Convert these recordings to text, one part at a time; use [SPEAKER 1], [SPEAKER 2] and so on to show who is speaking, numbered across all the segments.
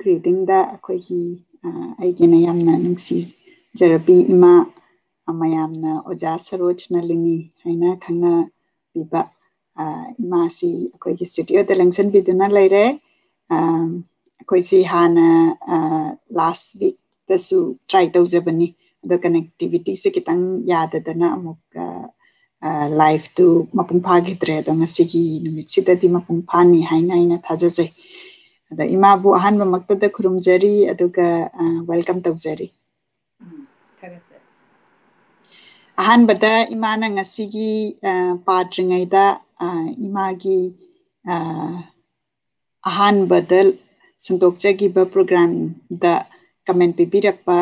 [SPEAKER 1] greeting da akoigi aigena yamna nungsi jarabi ima amayamna oja sarojna lini haina khangna biba ima si akoigi studio da langsan biduna laire akoisi hana last week dasu try tawjabani the connectivity se kitang yadadana amuk live to mapung phagidre da ngasigi numit sidadi mapung phani haina ina thajajai da imabu ahanba maktada khurumjari aduga welcome tawjari ahanbada imana ngasigi patringai da imagi ahanbada sandokjagiba program da comment pibirakpa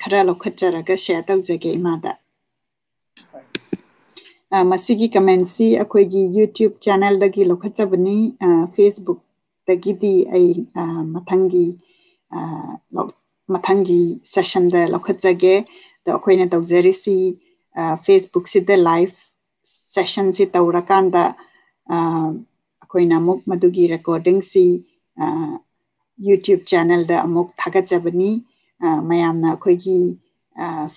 [SPEAKER 1] khara lokhacharaga share tawjage imada masigi comment si akoigi YouTube channel dagi lokhachabani Facebook dagidi ai mathangi session da lokhachage da akoina tawjari si Facebook si da live session si tawrakanda akoina muk madugi recording si YouTube channel da amuk thagachabani mayamna akoigi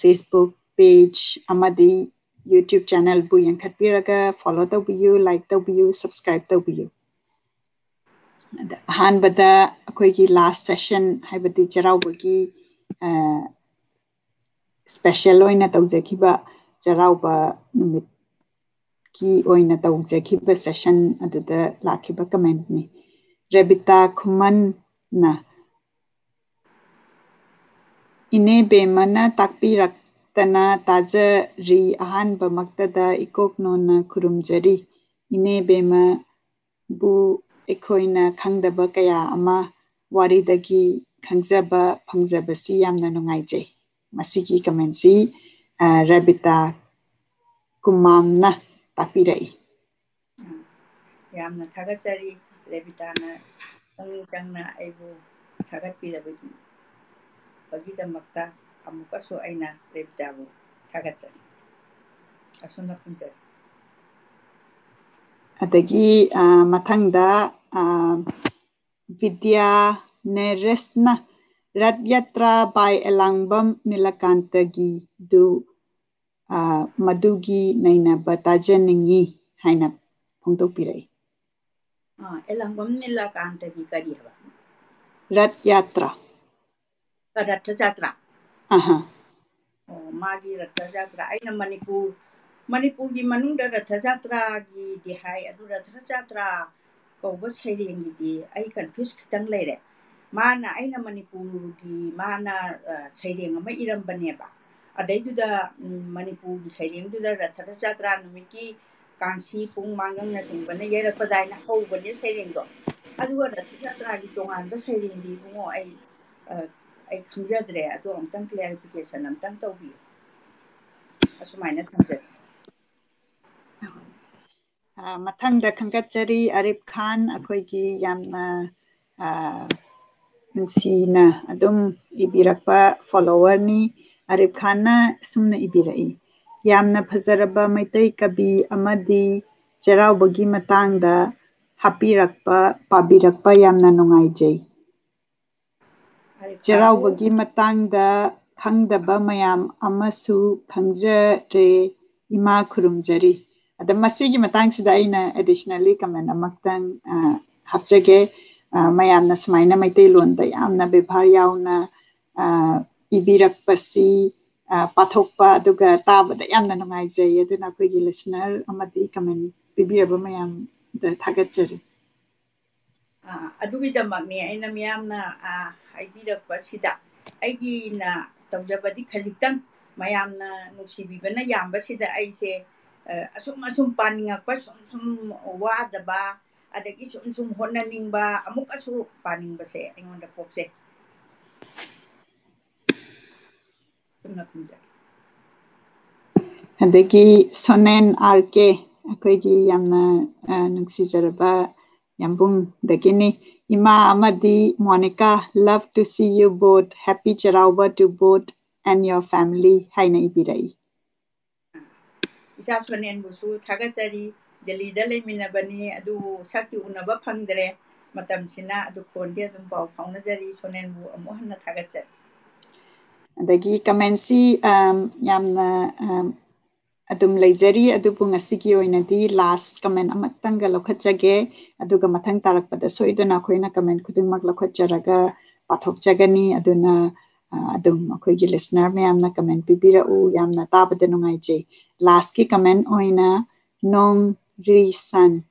[SPEAKER 1] Facebook page amadi YouTube channel bu yankhatpiraga follow tawbiyu like tawbiyu subscribe tawbiyu ahanbada akoigi last session haibadi charaubagi special oina tawjakiba charauba numit ki oina tawjakiba session aduda lakiba comment ni Rebita Khuman na ine bemana takpirak tana taja ri ahanba maktada ikoknona khurumjari ine bema bu ekoina khangdaba kaya ama waridagi khangjaba phangjabasi yamna nungaijai masigi comment si Rebita Kumamna takpirai
[SPEAKER 2] yamna thagachari Rebita na changna aibu thagatpirabagi bagidamakta amukaso aina Rebitabu thagachari asuna khunjari
[SPEAKER 1] adagi mathangda Vidya Neresna Radyatra by Elangbam Nilakantagi du madugi naina batajaningi haina phongtokpirai
[SPEAKER 2] Elangbam Nilakantagi kari haba
[SPEAKER 1] Radyatra
[SPEAKER 2] Ratha Jatra magi Ratha Jatra aina Manipur gi manungda Ratha Jatra gi dihai adu Ratha Jatra kauba sairengi di ai confuse khitang leire mana aina Manipur gi mana saireng ama irambaneba adaiduda Manipur gi saireng duda Ratha Jatra numiki kangsi pung mangang na singbana yerakpadaina hobane saireng do adu Ratha Jatra gi tongan ba saireng di bungo ai khunjadre adu amtang clarification amtang tawbi asumaina khunjadre
[SPEAKER 1] mathangda khangkachari Arif Khan akoigi yamna nungsina adum ibirakpa follower ni Arif Khan na sumna ibirai yamna phajaraba maitai kabi amadi cheraubagi matangda hapirakpa pabirakpa yamna nungaijai cheraubagi matangda khangdaba mayam amasu khangjare ima khurumjari ada masigi matangsida aina additionally comment amaktang hapjage mayamna sumaina maitai londa yamna bebhar yauna ibirakpasi pathokpa aduga tabada yamna nungaijai aduna akoigi listener amadi comment bibiraba mayam da thagachari
[SPEAKER 2] adugi damakni aina miyamna haibirakpa sida aigi na tawjabadi khajitang mayamna nuksibibana yamba sida aise asum paningakpa sum wadaba adagi sum honaningba amukasu paningbase aingonda pokse sumna khunja
[SPEAKER 1] adagi Sonen RK akoigi yamna nungsijaraba yambung dagini ima amadi Monica love to see you both happy charauba to both and your family haina ibirai
[SPEAKER 2] isa Sonen busu thagachari Delhi da leiminabani adu sakti unaba phangdre matamsina adu khonde adum pau phaunajari sonenbu amu hanna thagachari
[SPEAKER 1] adagi comment si yamna adum leijari adubu ngasigi oinadi last comment amatanga lokhatjage aduga mathang tarakpada soidana khoina comment khudingmak lokhatjaraga pathokjagani aduna adum akhoigi listener mayamna comment pibira u yamna tabada nungaije last ki comment oina nong ri san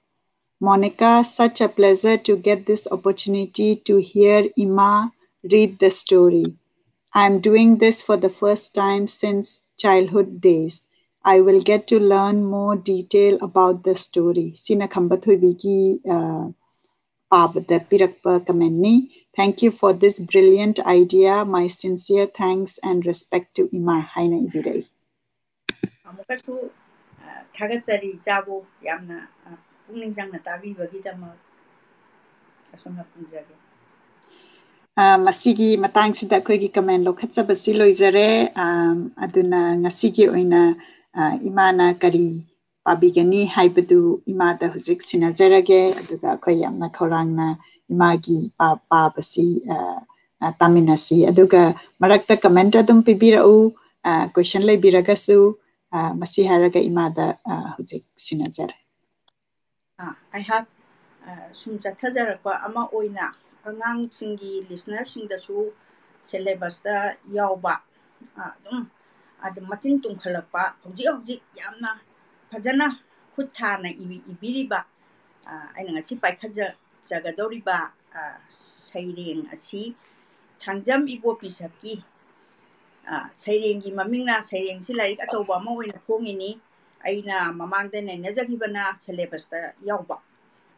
[SPEAKER 1] Monica, such a pleasure to get this opportunity to hear Ima read the story. I am doing this for the first time since childhood days. I will get to learn more detail about the story. Sina Khambathoibiki Pabada Pirakpa Kamenni. Thank you for this brilliant idea. My sincere thanks and respect to Ima Haina Ibirei.
[SPEAKER 2] Amukatu thagachari jabu yamna pungningjangna tabibagidama asomna punjage
[SPEAKER 1] masigi matangsida akhoi comment lokhatjabasi loizare aduna ngasigi oina imana kari pabigani haibadu imada huzik sinajarage aduga akhoi yamna khorangna imagi pabasi taminasi aduga marakta comment adum pibirau question leibiragasu masi haraga imada huzik sinajare
[SPEAKER 2] I have sum chathajarakpa ama oina angang singi listener singdasu syllabus da yauba adum matin tungkhalakpa hojik yamna phajana khuthana ibiriba aina ngachi paikhaja jagadoriba saireng achi thangjam ibo pisaki sairengi mamingna saireng si lairik achauba ma oina phongini aina mamangda nainajagibana syllabus da yauba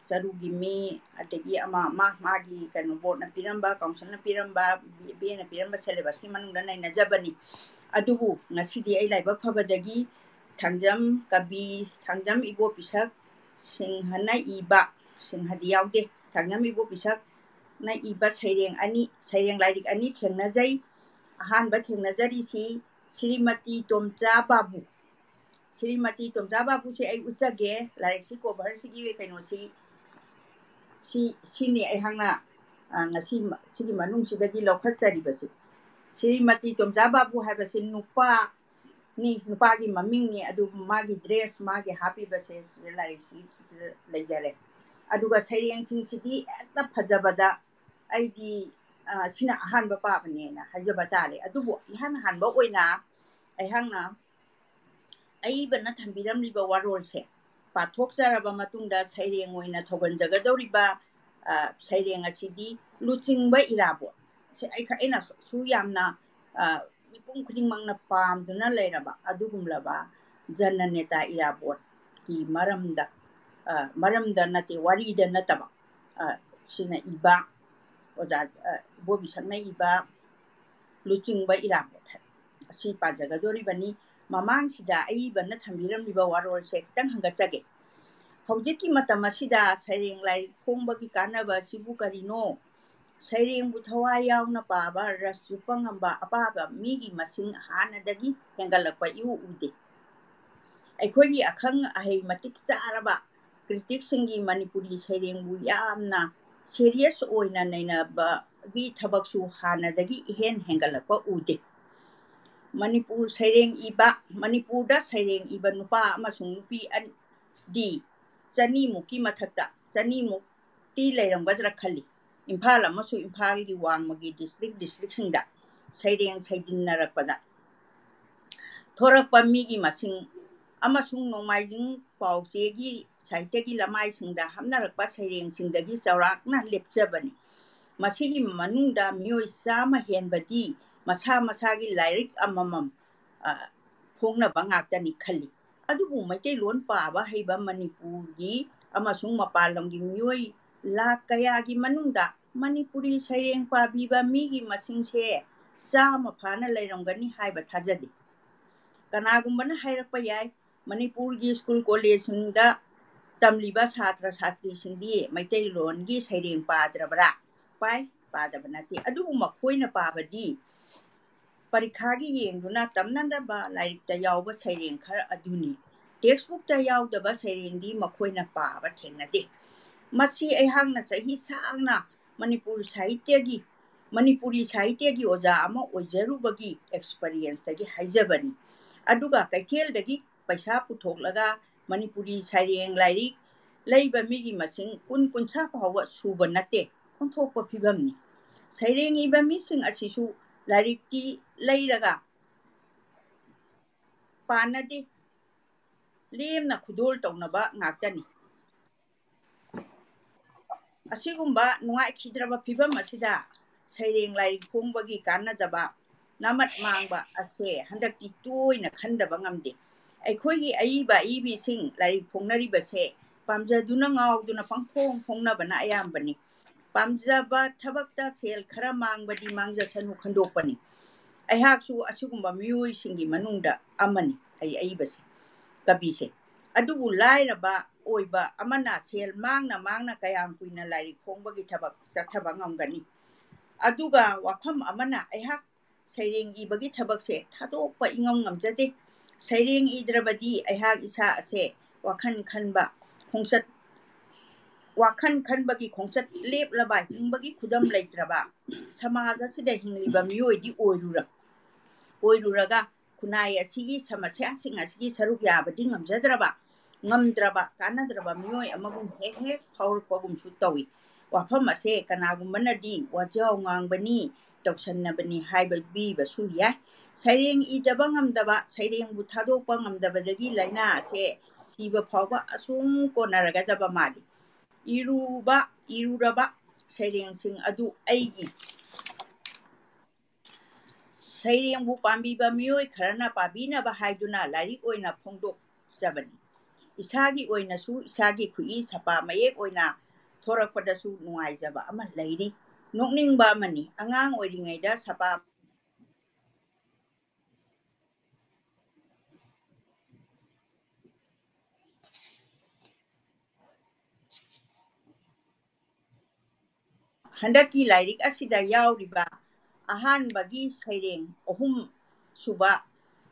[SPEAKER 2] Sarugi mi adagi ama magi kanu board na piramba council na piramba be na piramba syllabus ki manungda nainajabani adubu ngasidi ai laibak phabadagi thangjam kabi thangjam ibo pisak singhana iba singhadi yaude thangjam ibo pisak na iba saireng lairik ani thengnajai ahanba thengnajari si Srimati Tomcha Babu Srimati Tomcha Babu se ai uchage lairik si cover si gi kaino sini ai hangna ngasi sigi manung sidagi lokhatjari basi Srimati Tomcha Babu habasi nupa gi maming ni adu magi dress magi happy basi lairik si lejare aduga saireng sing sidi ekta phajabada aidi sina ahanba pabane na hajaba tare adubu hanba oina ai hangna ai bana thambiram liba warolse pathokjaraba matungda saireng oina thoganjagadoriba saireng achidi luchingba irabo aina su yamna mipung khudingmangna pamduna leiraba adugumlaba jananeta irabot ki maramda nate warida nataba sina iba oda bobi sakna iba luchingba irabot asi pajagadoribani mamang sida aibana thambiram liba warol se kitang hangachage hojiki matama sida saireng lai khongbagi kanaba sibu karino saireng bu thawai yauna paba rasupangamba apaba migi masing hanadagi hengalakpa iu ude aikhogi akhang ahei matik charaba critic singi manipuri saireng bu yamna serious oina nainaba gi thabaksu hanadagi hen hengalakpa ude Manipur saireng iba Manipurda saireng iba nupa amasung nupi di chani muki mathakta chani mukti leiramgadra khali Imphal amasu Imphal gi wangmagi district singda saireng saidinnarakpada thorakpa migi masing amasung nomaijing paujegi saitegi lamai singda hamnarakpa saireng singdagi chaurakna lepjabani masigi manungda mioi chama henbadi masagi lairik amamam phongnaba ngaktani khali adubu maitai-lon paba heiba Manipurgi amasung mapalonggi mioi lakh kayagi manungda Manipuri saireng pabiba migi masingse chama phana leiramgani haiba thajade kanagumbana hairakpa yai Manipurgi school college singda tamliba satra satri singdi maitai-longi saireng padrabra pai padabanati adubu makhoina pabadi Parikhagi yengduna tamnandaba lairikta yauba saireng khara aduni textbook ta yaudaba sairengdi makhoina paba thengnade Masi aihangna chahi sangna Manipuri Sahitya gi oja ama ojarubagi experience tagi haijabani. Aduga kaithel dagi paisa puthoklaga Manipuri Saireng Lairik leiba migi masing kun kunthra phawa suba nate onthokpa phibamni. Saireng iba mising asisu larikti leiraga panadi lemna khudol tawnaba ngaktani. Asigumba nuai khidraba phibam asida Saireng Lairik phongbagi kanadaba namat mangba ase handakti toina khandaba ngamde. Aikhoigi aiba ibi sing Lairik phongnariba se pamjaduna ngauduna pangphong phongnabana ayambani. Pamjaba thabakta sel khara mangbadi mangjasanu khandokpani. Aihaksu asigumba miyoi singi manungda amani aibase kabise. Adubu lairaba oiba amana sel mangna kayam kuina Lairik phongbagi thabak chathaba ngamgani. Aduga wafam amana aihak Saireng ibagi thabakse thadokpa ingam ngamjade. Saireng idrabadi aihak isa ase wakhan khanbagi khongsat leplaba hingbagi khudam leitraba samaj asida hingliba miyoi di oiruraga kunai asigi samasya sing asigi saruk yabadi ngamdraba kanadraba miyoi amagum he phawrpagum su tawi. Wafam ase kanagumanadi wajau ngangbani tawsannabani haiba biba su yai. Saireng idaba ngamdaba Saireng bu thadokpa ngamdabadagi laina ase siba phawba asum konaragadaba mali. Iruraba Saireng sing adu aigi Saireng bu pambiba miyoi kharana pabinaba haiduna Lairik oina phongdokjabani. Isagi oina su isagi khui sapa mayek oina thorakpadasu nuaijaba ama leiri. Nokningba amani angang oiringaida sapa handaki Lairik asida yauriba ahanbagi Saireng ohum suba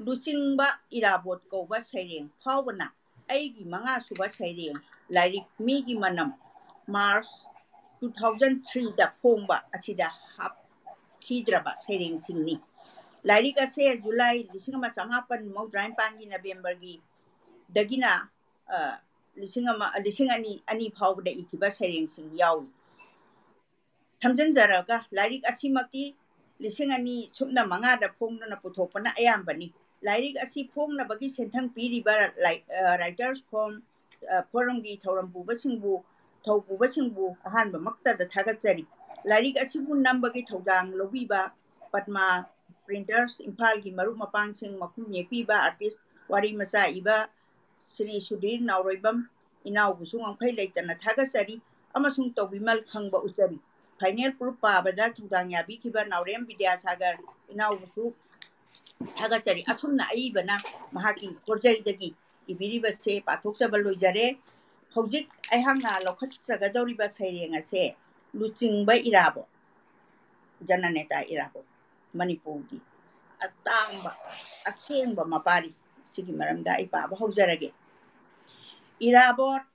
[SPEAKER 2] luchingba irabot kauba Saireng phawbana aigi manga suba Saireng Lairik migi manam March 2003 da phongba asida hap khidraba Saireng singni. Lairik ase July 1998 gi November gi dagina lisingani phawbada ikiba Saireng sing yawi. Thamjanjaraga Lairik asimakti 2002 sumna mangada phongduna puthokpana ayambani. Lairik asi phongnabagi senthang piriba writers forum gi thaupuba ahanba maktada thagatsari. Lairik asibu nambagi thaudang lobiba Padma Printers Imphal gi marup mapangsing makhum yepiba artist wari macha iba Sri Sudhir Nauroibam inaubusu ngangphai leitana thagatsari amasung tawbimal khangba uchari. Final proof pabada thudang yabi kiba Naurem Vidyasagar inaubusu thagatsari asumna aibana mahaki porjaidagi ibiriba se pathokjaba loijare. Hojik aihangna lokhatsagadoriba Saireng ase luchingba irabo Jananeta irabo Manipurgi atangba asengba mapari sigi maramda ai paba haujarage. Irabot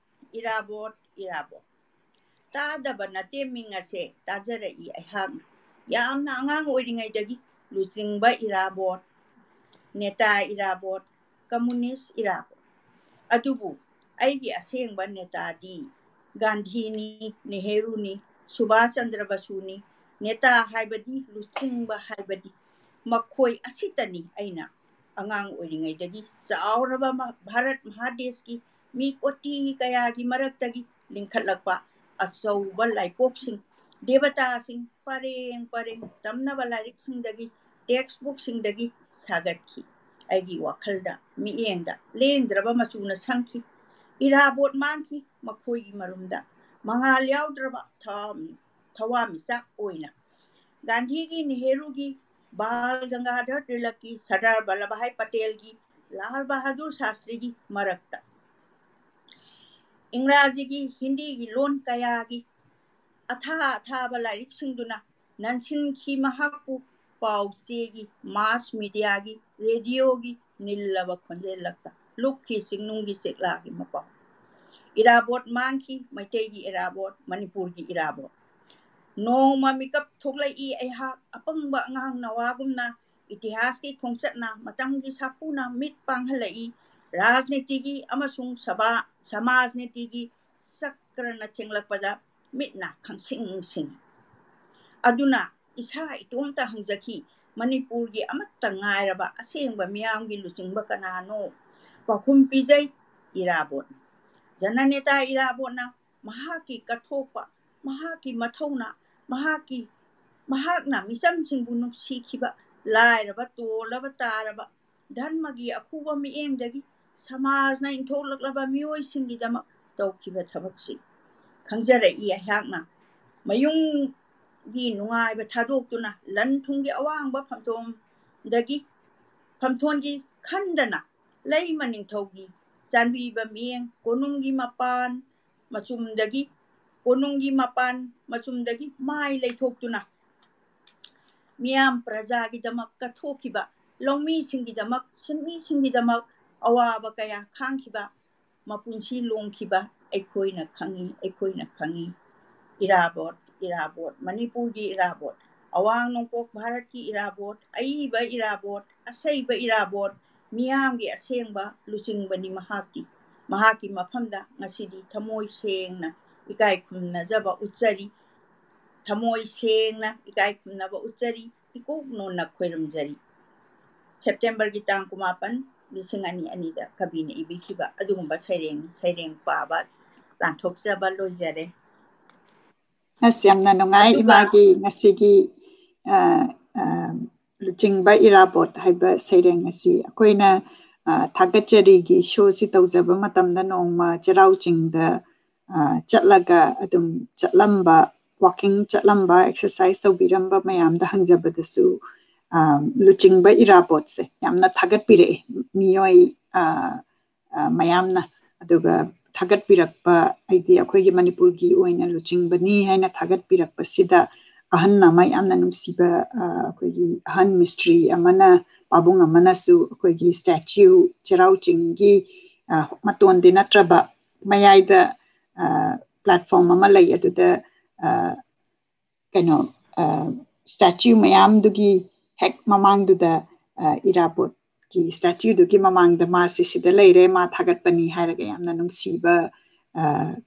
[SPEAKER 2] tadaba nate mingase tajarai aihang yamna angang oiringaidagi luchingba irabot neta irabot communist irabot. Adubu aigi asengba neta di Gandhi ni Nehru ni Subhash Chandra Basu ni neta haibadi luchingba haibadi makhoi asitani aina angang oiringaidagi chauraba Bharat Mahadesh ki mi koti kayagi maraktagi lingkhatlakpa achauba laipoksing devata sing pareng tamnaba Lairik singdagi textbook singdagi sagatki aigi wakhalda miengda lengdraba machuna sangki. Irabot mangki makhoigi marumda mangal yaudraba thawamichak oina. Gandhi gi Nehru gi Bal Gangadhar Tilak ki Sardar Vallabhbhai Patel gi Lal Bahadur Shastri gi marakta Ingraji gi Hindi gi lon kaya gi atha Lairik singduna nansin ki mahakpu pauche gi mass media gi radio gi nillaba khonjelakta lukhi singnung gi chekla gi mapau. ꯏꯔꯥꯕꯣꯠ ꯃꯥꯡꯈꯤ ꯃꯩꯇꯩꯒꯤ ꯏꯔꯥꯕꯣꯠ ꯃꯅꯤꯄꯨꯔꯒꯤ ꯏꯔꯥꯕꯣꯠ ꯅꯣꯡꯃ ꯃꯤꯀꯞ ꯊꯣꯛꯂꯛꯏ ꯑꯩꯍꯥꯛ ꯑꯄꯪꯕ ꯑꯉꯥꯡ ꯅꯋꯥꯒꯨꯝꯅ ꯏꯇꯤꯍꯥꯁꯀꯤ ꯈꯣꯡꯆꯠꯅ ꯃꯇꯝꯒꯤ ꯁꯥꯐꯨꯅ ꯃꯤꯠ ꯄꯥꯡꯍꯜꯂꯛꯏ ꯔꯥꯖꯅꯤꯇꯤꯒꯤ ꯑꯃꯁꯨꯡ ꯁꯃꯥꯖ ꯅꯤꯇꯤꯒꯤ ꯆꯛꯔꯅ ꯊꯦꯡꯂꯛꯄꯗ ꯃꯤꯠꯅ ꯈꯪꯁꯤꯡ ꯁꯤꯡꯏ ꯑꯗꯨꯅ ꯏꯁꯥ ꯏꯇꯣꯝꯇ ꯍꯪꯖꯈꯤ ꯃꯅꯤꯄꯨꯔꯒꯤ ꯑꯃꯠꯇ ꯉꯥꯏꯔꯕ ꯑꯁꯦꯡꯕ ꯃꯤꯌꯥꯝꯒꯤ ꯂꯨꯆꯤꯡꯕ ꯀꯅꯥꯅꯣ ꯄꯥꯎꯈꯨꯝ ꯄꯤꯖꯩ ꯏꯔꯥꯕꯣꯠ ꯖꯅꯅꯦꯇꯥ ꯏꯔꯥꯕꯣꯠꯅ ꯃꯍꯥꯛꯀꯤ ꯀꯠꯊꯣꯛꯄ ꯃꯍꯥꯛꯀꯤ ꯃꯊꯧꯅ ꯃꯍꯥꯛꯅ ꯃꯤꯆꯝꯁꯤꯡꯕꯨ ꯅꯨꯡꯁꯤꯈꯤꯕ ꯂꯥꯏꯔꯕ ꯇꯣꯜꯂꯕ ꯇꯥꯔꯕ ꯙꯔꯃꯒꯤ ꯑꯈꯨꯕ ꯃꯤꯠꯌꯦꯡꯗꯒꯤ ꯁꯃꯥꯖꯅ ꯏꯟꯊꯣꯛꯂꯛꯂꯕ ꯃꯤꯑꯣꯏꯁꯤꯡꯒꯤꯗꯃꯛ ꯇꯧꯈꯤꯕ ꯊꯕꯛꯁꯤꯡ ꯈꯪꯖꯔꯛꯏ ꯑꯩꯍꯥꯛꯅ ꯃꯌꯨꯝꯒꯤ ꯅꯨꯡꯉꯥꯏꯕ ꯊꯥꯗꯣꯛꯇꯨꯅ ꯂꯟ ꯊꯨꯝꯒꯤ ꯑꯋꯥꯡꯕ ꯐꯝꯊꯣꯟꯒꯤ ꯈꯟꯗꯅ ꯂꯩꯃ ꯅꯤꯡꯊꯧꯒꯤ ꯆꯥꯟꯕꯤꯕ ꯃꯤꯠꯌꯦꯡ ꯀꯣꯅꯨꯡꯒꯤ ꯃꯄꯥꯟ ꯃꯆꯨꯝꯗꯒꯤ ꯃꯥꯏ ꯂꯩꯊꯣꯛꯇꯨꯅ ꯃꯤꯌꯥꯝ ꯄ꯭ꯔꯖꯥꯒꯤꯗꯃꯛ ꯀꯠꯊꯣꯛꯈꯤꯕ ꯂꯧꯃꯤꯁꯤꯡꯒꯤꯗꯃꯛ ꯁꯤꯟꯃꯤꯁꯤꯡꯒꯤꯗꯃꯛ ꯑꯋꯥꯕ ꯀꯌꯥ ꯈꯥꯡꯈꯤꯕ ꯃꯄꯨꯟꯁꯤ ꯂꯣꯡꯈꯤꯕ ꯑꯩꯈꯣꯏꯅ ꯈꯪꯉꯤ ꯏꯔꯥꯕꯣꯠ ꯃꯅꯤꯄꯨꯔꯒꯤ ꯏꯔꯥꯕꯣꯠ ꯑꯋꯥꯡ ꯅꯣꯡꯄꯣꯛ ꯚꯥꯔꯠꯀꯤ ꯏꯔꯥꯕꯣꯠ ꯑꯏꯕ ꯏꯔꯥꯕꯣꯠ ꯑꯁꯩꯕ ꯏꯔꯥꯕꯣꯠ ꯃꯤꯌꯥꯝꯒꯤ ꯑꯁꯦꯡꯕ ꯂꯨꯆꯤꯡꯕꯅꯤ ꯃꯍꯥꯛꯀꯤ ꯃꯐꯝꯗ ꯉꯁꯤꯗꯤ ꯊꯃꯣꯏ ꯁꯦꯡꯅ ꯏꯀꯥꯏ ꯈꯨꯝꯅꯖꯕ ꯎꯠꯆꯔꯤ ꯊꯃꯣꯏ ꯁꯦꯡꯅ ꯏꯀꯥꯏ ꯈꯨꯝꯅꯕ ꯎꯠꯆꯔꯤ ꯏꯀꯣꯛꯅꯣꯟꯅ ꯈꯣꯏꯔꯝꯖꯔꯤ ꯁꯦꯞꯇꯦꯝꯕꯔꯒꯤ ꯇꯥꯡ 19, 2022ꯗ ꯀꯕꯤꯅ ꯏꯕꯤꯈꯤꯕ ꯑꯗꯨꯒꯨꯝꯕ ꯁꯩꯔꯦꯡ ꯄꯥꯕ ꯇꯥꯟꯊꯣꯛꯆꯕ ꯂꯣꯏꯖꯔꯦ
[SPEAKER 1] ꯑꯁ ꯌꯥꯝꯅ ꯅꯨꯡꯉꯥꯏ ꯏꯃꯥꯒꯤ ꯉꯁꯤꯒꯤ ꯂꯨꯆꯤꯡꯕ ꯏꯔꯥꯕꯣꯠ ꯍꯥꯏꯕ ꯁꯩꯔꯦꯡ ꯑꯁꯤ ꯑꯩꯈꯣꯏꯅ ꯊꯥꯒꯠꯆꯔꯤꯒꯤ ꯁꯣꯁꯤ ꯇꯧꯖꯕ ꯃꯇꯝꯗ ꯅꯣꯡꯃ ꯆꯩꯔꯥꯎ ꯆꯤꯡꯗ ꯆꯠꯂꯒ ꯑꯗꯨꯝ ꯆꯠꯂꯝꯕ ꯋꯥꯀꯤꯡ ꯆꯠꯂꯝꯕ ꯑꯦꯛꯁꯔꯁꯥꯏꯁ ꯇꯧꯕꯤꯔꯝꯕ ꯃꯌꯥꯝꯗ ꯍꯪꯖꯕꯗꯁꯨ ꯂꯨꯆꯤꯡꯕ ꯏꯔꯥꯕꯣꯠꯁꯦ ꯌꯥꯝꯅ ꯊꯥꯒꯠꯄꯤꯔꯛꯑꯦ ꯃꯤꯑꯣꯏ ꯃꯌꯥꯝꯅ ꯑꯗꯨꯒ ꯊꯥꯒꯠꯄꯤꯔꯛꯄ ꯍꯥꯏꯗꯤ ꯑꯩꯈꯣꯏꯒꯤ ꯃꯅꯤꯄꯨꯔꯒꯤ ꯑꯣꯏꯅ ꯂꯨꯆꯤꯡꯕꯅꯤ ꯍꯥꯏꯅ ꯊꯥꯒꯠꯄꯤꯔꯛꯄꯁꯤꯗ ꯑꯍꯟ ꯑꯃ ꯌꯥꯝꯅ ꯅꯨꯡꯁꯤꯕ ꯑꯩꯈꯣꯏꯒꯤ ꯑꯍꯟ ꯃꯤꯁꯇ꯭ꯔꯤ ꯑꯃꯅ ꯄꯥꯕꯨꯡ ꯑꯃꯅꯁꯨ ꯑꯩꯈꯣꯏꯒꯤ ꯁ꯭ꯇꯦꯆꯨ ꯆꯩꯔꯥꯎ ꯆꯤꯡꯒꯤ ꯃꯇꯣꯟꯗꯤ ꯅꯠꯇ꯭ꯔꯕ ꯃꯌꯥꯏꯗ ꯄ꯭ꯂꯦꯠꯐꯣꯝ ꯑꯃ ꯂꯩ ꯑꯗꯨꯗ ꯀꯩꯅꯣ ꯁ꯭ꯇꯦꯆꯨ ꯃꯌꯥꯝꯗꯨꯒꯤ ꯍꯦꯛ ꯃꯃꯥꯡꯗꯨꯗ ꯏꯔꯥꯕꯣꯠꯀꯤ ꯁ꯭ꯇꯦꯆꯨꯗꯨꯒꯤ ꯃꯃꯥꯡꯗ ꯃꯥꯁꯤ ꯁꯤꯗ ꯂꯩꯔꯦ ꯃꯥ ꯊꯥꯒꯠꯄꯅꯤ ꯍꯥꯏꯔꯒ ꯌꯥꯝꯅ ꯅꯨꯡꯁꯤꯕ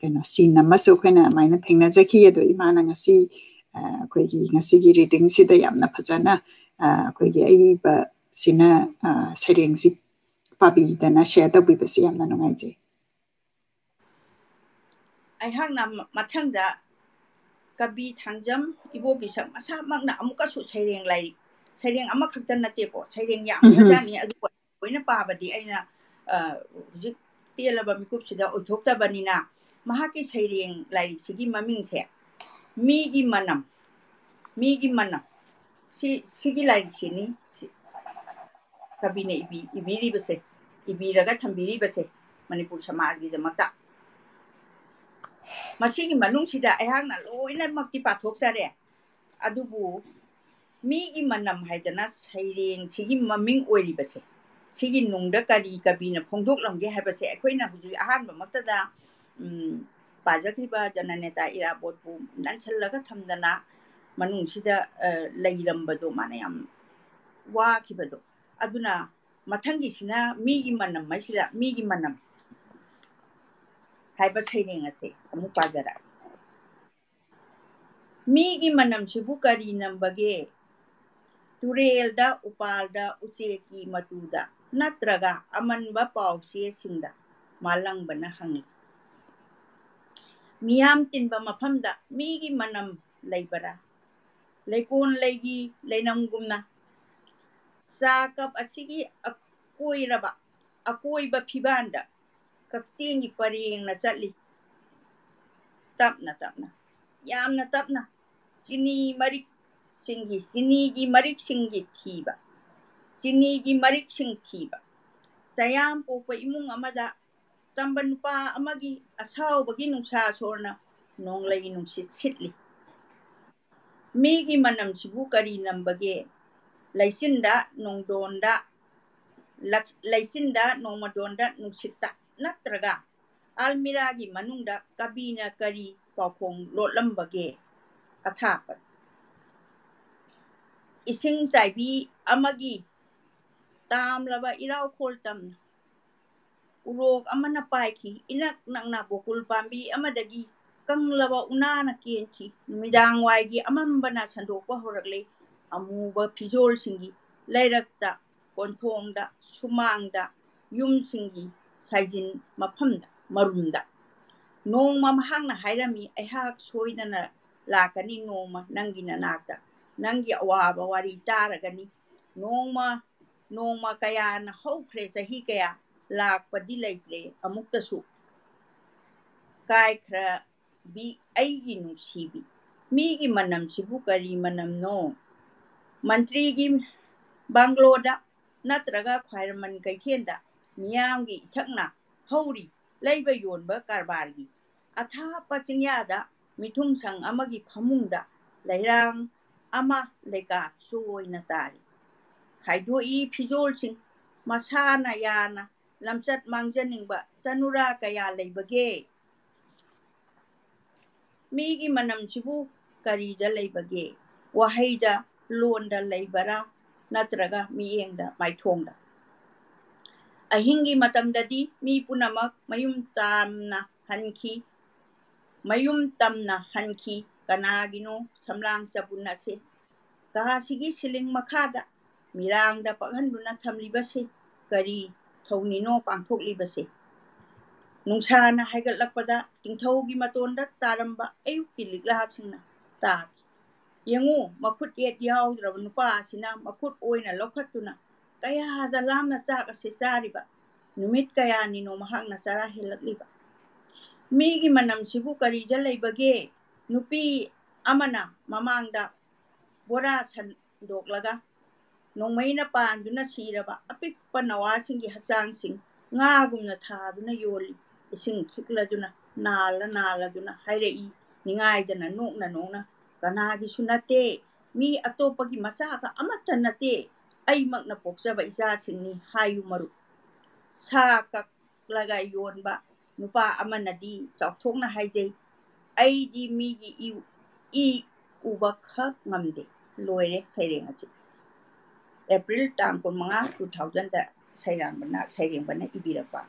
[SPEAKER 1] ꯀꯩꯅꯣ ꯁꯤꯟ ꯑꯃꯁꯨ ꯑꯩꯈꯣꯏꯅ ꯑꯗꯨꯃꯥꯏꯅ ꯊꯦꯡꯅꯖꯈꯤ ꯑꯗꯣ ꯏꯃꯥꯅ ꯉꯁꯤ ꯑꯩꯈꯣꯏꯒꯤ ꯉꯁꯤꯒꯤ ꯔꯤꯗꯤꯡꯁꯤꯗ ꯌꯥꯝꯅ ꯐꯖꯅ ꯑꯩꯈꯣꯏꯒꯤ ꯑꯏꯕꯁꯤꯅ ꯁꯩꯔꯦꯡꯁꯤ ꯄꯥꯕꯤꯗꯅ ꯁꯦꯌꯔ ꯇꯧꯕꯤꯕꯁꯤ ꯌꯥꯝꯅ ꯅꯨꯡꯉꯥꯏꯖꯩ
[SPEAKER 2] ꯑꯩꯍꯥꯛꯅ ꯃꯊꯪꯗ ꯀꯕꯤ ꯊꯥꯡꯖꯝ ꯏꯕꯣꯕꯤꯁꯛ ꯃꯁꯥꯃꯛꯅ ꯑꯃꯨꯛꯀꯁꯨ ꯁꯩꯔꯦꯡ ꯑꯃꯈꯛꯇ ꯅꯠꯇꯦꯀꯣ ꯁꯩꯔꯦꯡ ꯌꯥꯝꯈ꯭ꯔꯖꯥꯠꯅꯤ ꯑꯗꯨꯕꯨ ꯂꯣꯏꯅ ꯄꯥꯕꯗꯤ ꯑꯩꯅ ꯍꯧꯖꯤꯛ ꯇꯦꯜꯂꯕ ꯃꯤꯀꯨꯞꯁꯤꯗ ꯑꯣꯏꯊꯣꯛꯇꯕꯅꯤꯅ ꯃꯍꯥꯛꯀꯤ ꯁꯩꯔꯦꯡ ꯂꯥꯏꯔꯤꯛꯁꯤꯒꯤ ꯃꯃꯤꯡꯁꯦ ꯃꯤꯒꯤ ꯃꯅꯝ ꯁꯤꯒꯤ ꯂꯥꯏꯔꯤꯛꯁꯤꯅꯤ ꯀꯕꯤꯅ ꯏꯕꯤꯔꯒ ꯊꯝꯕꯤꯔꯤꯕꯁꯦ ꯃꯅꯤꯄꯨꯔ ꯁꯃꯥꯖꯒꯤꯗꯃꯛꯇ ꯃꯁꯤꯒꯤ ꯃꯅꯨꯡꯁꯤꯗ ꯑꯩꯍꯥꯛꯅ ꯂꯣꯏꯅꯃꯛꯇꯤ ꯄꯥꯊꯣꯛꯆꯔꯦ ꯑꯗꯨꯕꯨ ꯃꯤꯒꯤ ꯃꯅꯝ ꯍꯥꯏꯗꯅ ꯁꯩꯔꯦꯡꯁꯤꯒꯤ ꯃꯃꯤꯡ ꯑꯣꯏꯔꯤꯕꯁꯦ ꯁꯤꯒꯤ ꯅꯨꯡꯗ ꯀꯔꯤ ꯀꯕꯤꯅ ꯐꯣꯡꯗꯣꯛꯂꯝꯒꯦ ꯍꯥꯏꯕꯁꯦ ꯑꯩꯈꯣꯏꯅ ꯍꯧꯖꯤꯛ ꯑꯍꯥꯟꯕꯃꯛꯇꯗ ꯄꯥꯖꯈꯤꯕ ꯖꯅꯅꯦꯇꯥ ꯏꯔꯥꯕꯣꯠꯄꯨ ꯅꯟꯁꯜꯂꯒ ꯊꯝꯗꯅ ꯃꯅꯨꯡꯁꯤꯗ ꯂꯩꯔꯝꯕꯗꯣ ꯃꯥꯅ ꯌꯥꯝ ꯋꯥꯈꯤꯕꯗꯣ ꯑꯗꯨꯅ ꯃꯊꯪꯒꯤꯁꯤꯅ ꯃꯤꯒꯤ ꯃꯅꯝ ꯍꯥꯏꯁꯤꯗ ꯃꯤꯒꯤ ꯃꯅꯝ ꯍꯥꯏꯕ ꯁꯩꯔꯦꯡ ꯑꯁꯦ ꯑꯃꯨꯛ ꯄꯥꯖꯔꯛꯑꯒꯦ ꯃꯤꯒꯤ ꯃꯅꯝꯁꯤꯕꯨ ꯀꯔꯤ ꯅꯝꯕꯒꯦ ꯇꯨꯔꯦꯜꯗ ꯎꯄꯥꯜꯗ ꯎꯆꯦꯛꯀꯤ ꯃꯇꯨꯗ ꯅꯠꯇ꯭ꯔꯒ ꯑꯃꯟꯕ ꯄꯥꯎꯆꯦꯁꯤꯡꯗ ꯃꯥꯂꯪꯕꯅ ꯍꯪꯉꯤ ꯃꯤꯌꯥꯝ ꯇꯤꯟꯕ ꯃꯐꯝꯗ ꯃꯤꯒꯤ ꯃꯅꯝ ꯂꯩꯕꯔꯥ ꯂꯩꯀꯣꯜ ꯂꯩꯒꯤ ꯂꯩꯅꯝꯒꯨꯝꯅ ꯆꯥ ꯀꯞ ꯑꯁꯤꯒꯤ ꯑꯀꯣꯏꯕ ꯐꯤꯕꯥꯟꯗ ꯀꯛꯆꯤꯡꯒꯤ ꯄꯔꯦꯡꯅ ꯆꯠꯂꯤ ꯇꯞꯅ ꯌꯥꯝꯅ ꯇꯞꯅ ꯆꯤꯅꯤꯒꯤ ꯃꯔꯤꯛꯁꯤꯡ ꯊꯤꯕ ꯆꯌꯥꯝ ꯄꯣꯛꯄ ꯏꯃꯨꯡ ꯑꯃꯗ ꯇꯝꯕ ꯅꯨꯄꯥ ꯑꯃꯒꯤ ꯑꯁꯥꯎꯕꯒꯤ ꯅꯨꯡꯁꯥ ꯁꯣꯔꯅ ꯅꯣꯡꯂꯩ ꯅꯨꯡꯁꯤꯠ ꯁꯤꯠꯂꯤ ꯃꯤꯒꯤ ꯃꯅꯝꯁꯤꯕꯨ ꯀꯔꯤ ꯅꯝꯕꯒꯦ ꯂꯩꯆꯤꯟꯗ ꯅꯣꯡꯃꯗꯣꯟꯗ ꯅꯨꯡꯁꯤꯠꯇ ꯅꯠꯇ꯭ꯔꯒ almiragi manungda kabina kari paukong lotlambage athapa ising chaibi amagi tamlaba iraw kholtam urok amana paiki inak nangna bokul pambi amadagi kanglaba unana kienki numidang waigi amambana sandokwa horakle amuba pijol singi lairakta konthongda sumangda yum singi saijin mafamda marumda nongma mahangna hairami aihak soidana lakani nongma nangi nanakta nangi awaba wari taragani nongma kaya na hokre sahi kaya lakpadi laitre amuktasu kai khra bi aigi nungsibi migi manam sibu kari manam no mantri gi bangloda natraga khwairman kaithenda miyamgi ithakna hauri laiba yonba karbargi athapa chingyada mithung sang amagi phamungda lairang ama leka soina tari haidoi phijol sing masana yana lamchat mangjaningba chanura kaya leibage migi manam sibu karida leibage wahaida londa leibara natraga miyengda maithongda ahingi matamdadi mi punamak mayum tamna hanki kanagino samlang chabunase kahasigi siling makhada mirangda paghanduna thamlibase kari thaunino pangthoklibase nungsana haigatlakpada tingthaugi matonda taramba ayukki liglahapsingna ta yengu makhut yet yawdraba nupa asina makhut oina lokhatuna kaya da lamna chak ase chariba numit kaya nino mahangna chara helakliba migi manam sibu kari jalaibage nupi amana mamangda bora sandoklaga nongmaina panduna siraba apikpa nawasingi hachangsing ngagumna thaduna yoli ising khikladuna naladuna hairei ningaidana nokna kanagi sunate mi atopagi machaka amata nate ai makna pokjaba isa singni hayu maru saka laga yonba nupa amanadi chawthokna haijei aidi migi i uba khak ngamde loire saireng achi April tang 2000 da saireng bana ibirapa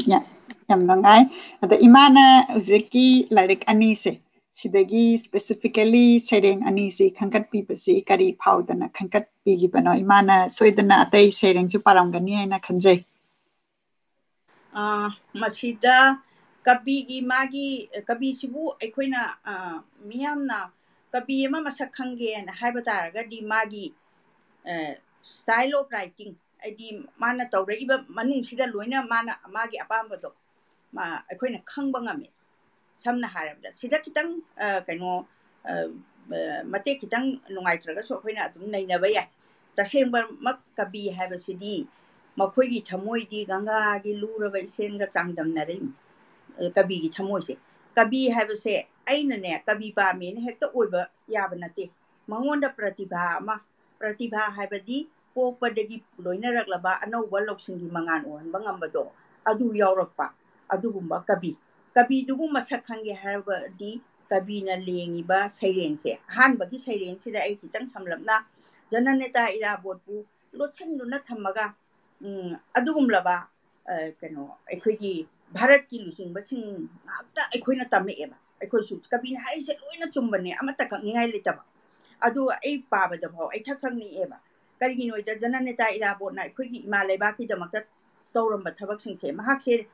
[SPEAKER 1] ya yam nangai ada imana uzeki larik anise sidagi specifically saireng anise khangkat pi basi kari phaudana khangkat pi gi bano imana soidana atai saireng chu paramgani haina khanjai
[SPEAKER 2] masida kabigi magi kabi sibu ekhoina miyamna kabi ama masak khange na haiba taraga di magi style of writing adi mana tawraiba manung sida loina mana magi apambado ma ekhoina khangba ngame samna harabda sida kitang kaino mate kitang nungai traga so ekhoina adum nainaba ya tasengba mak kabi haiba sidi makhoi thamoi di ganga gi luraba isenga changdamnare kabi gi thamoi se kabi haiba se aina ne kabi pa me ne hekta oiba yaba nate mangonda pratibha haiba di pokpadagi loinaraklaba anauba loksingi mangan ohanba ngambado adu yawrakpa adugumba kabi dugu masak khange haiba di kabi na lengiba sairengse hanbagi sairengse da ai kitang samlamna jananeta irabotbu lochinuna thamaga adugumlaba kano aikhoigi bharat ki lusingba sing ngakta aikhoina tameeba aikhoisu kabi haise loina chumbane amata kakningai letaba adu ai pabada bhaw ai thakthangni eba karigi noida jananeta irabotna aikhoigi imalaiba ki damakta tawramba thabak singse mahakse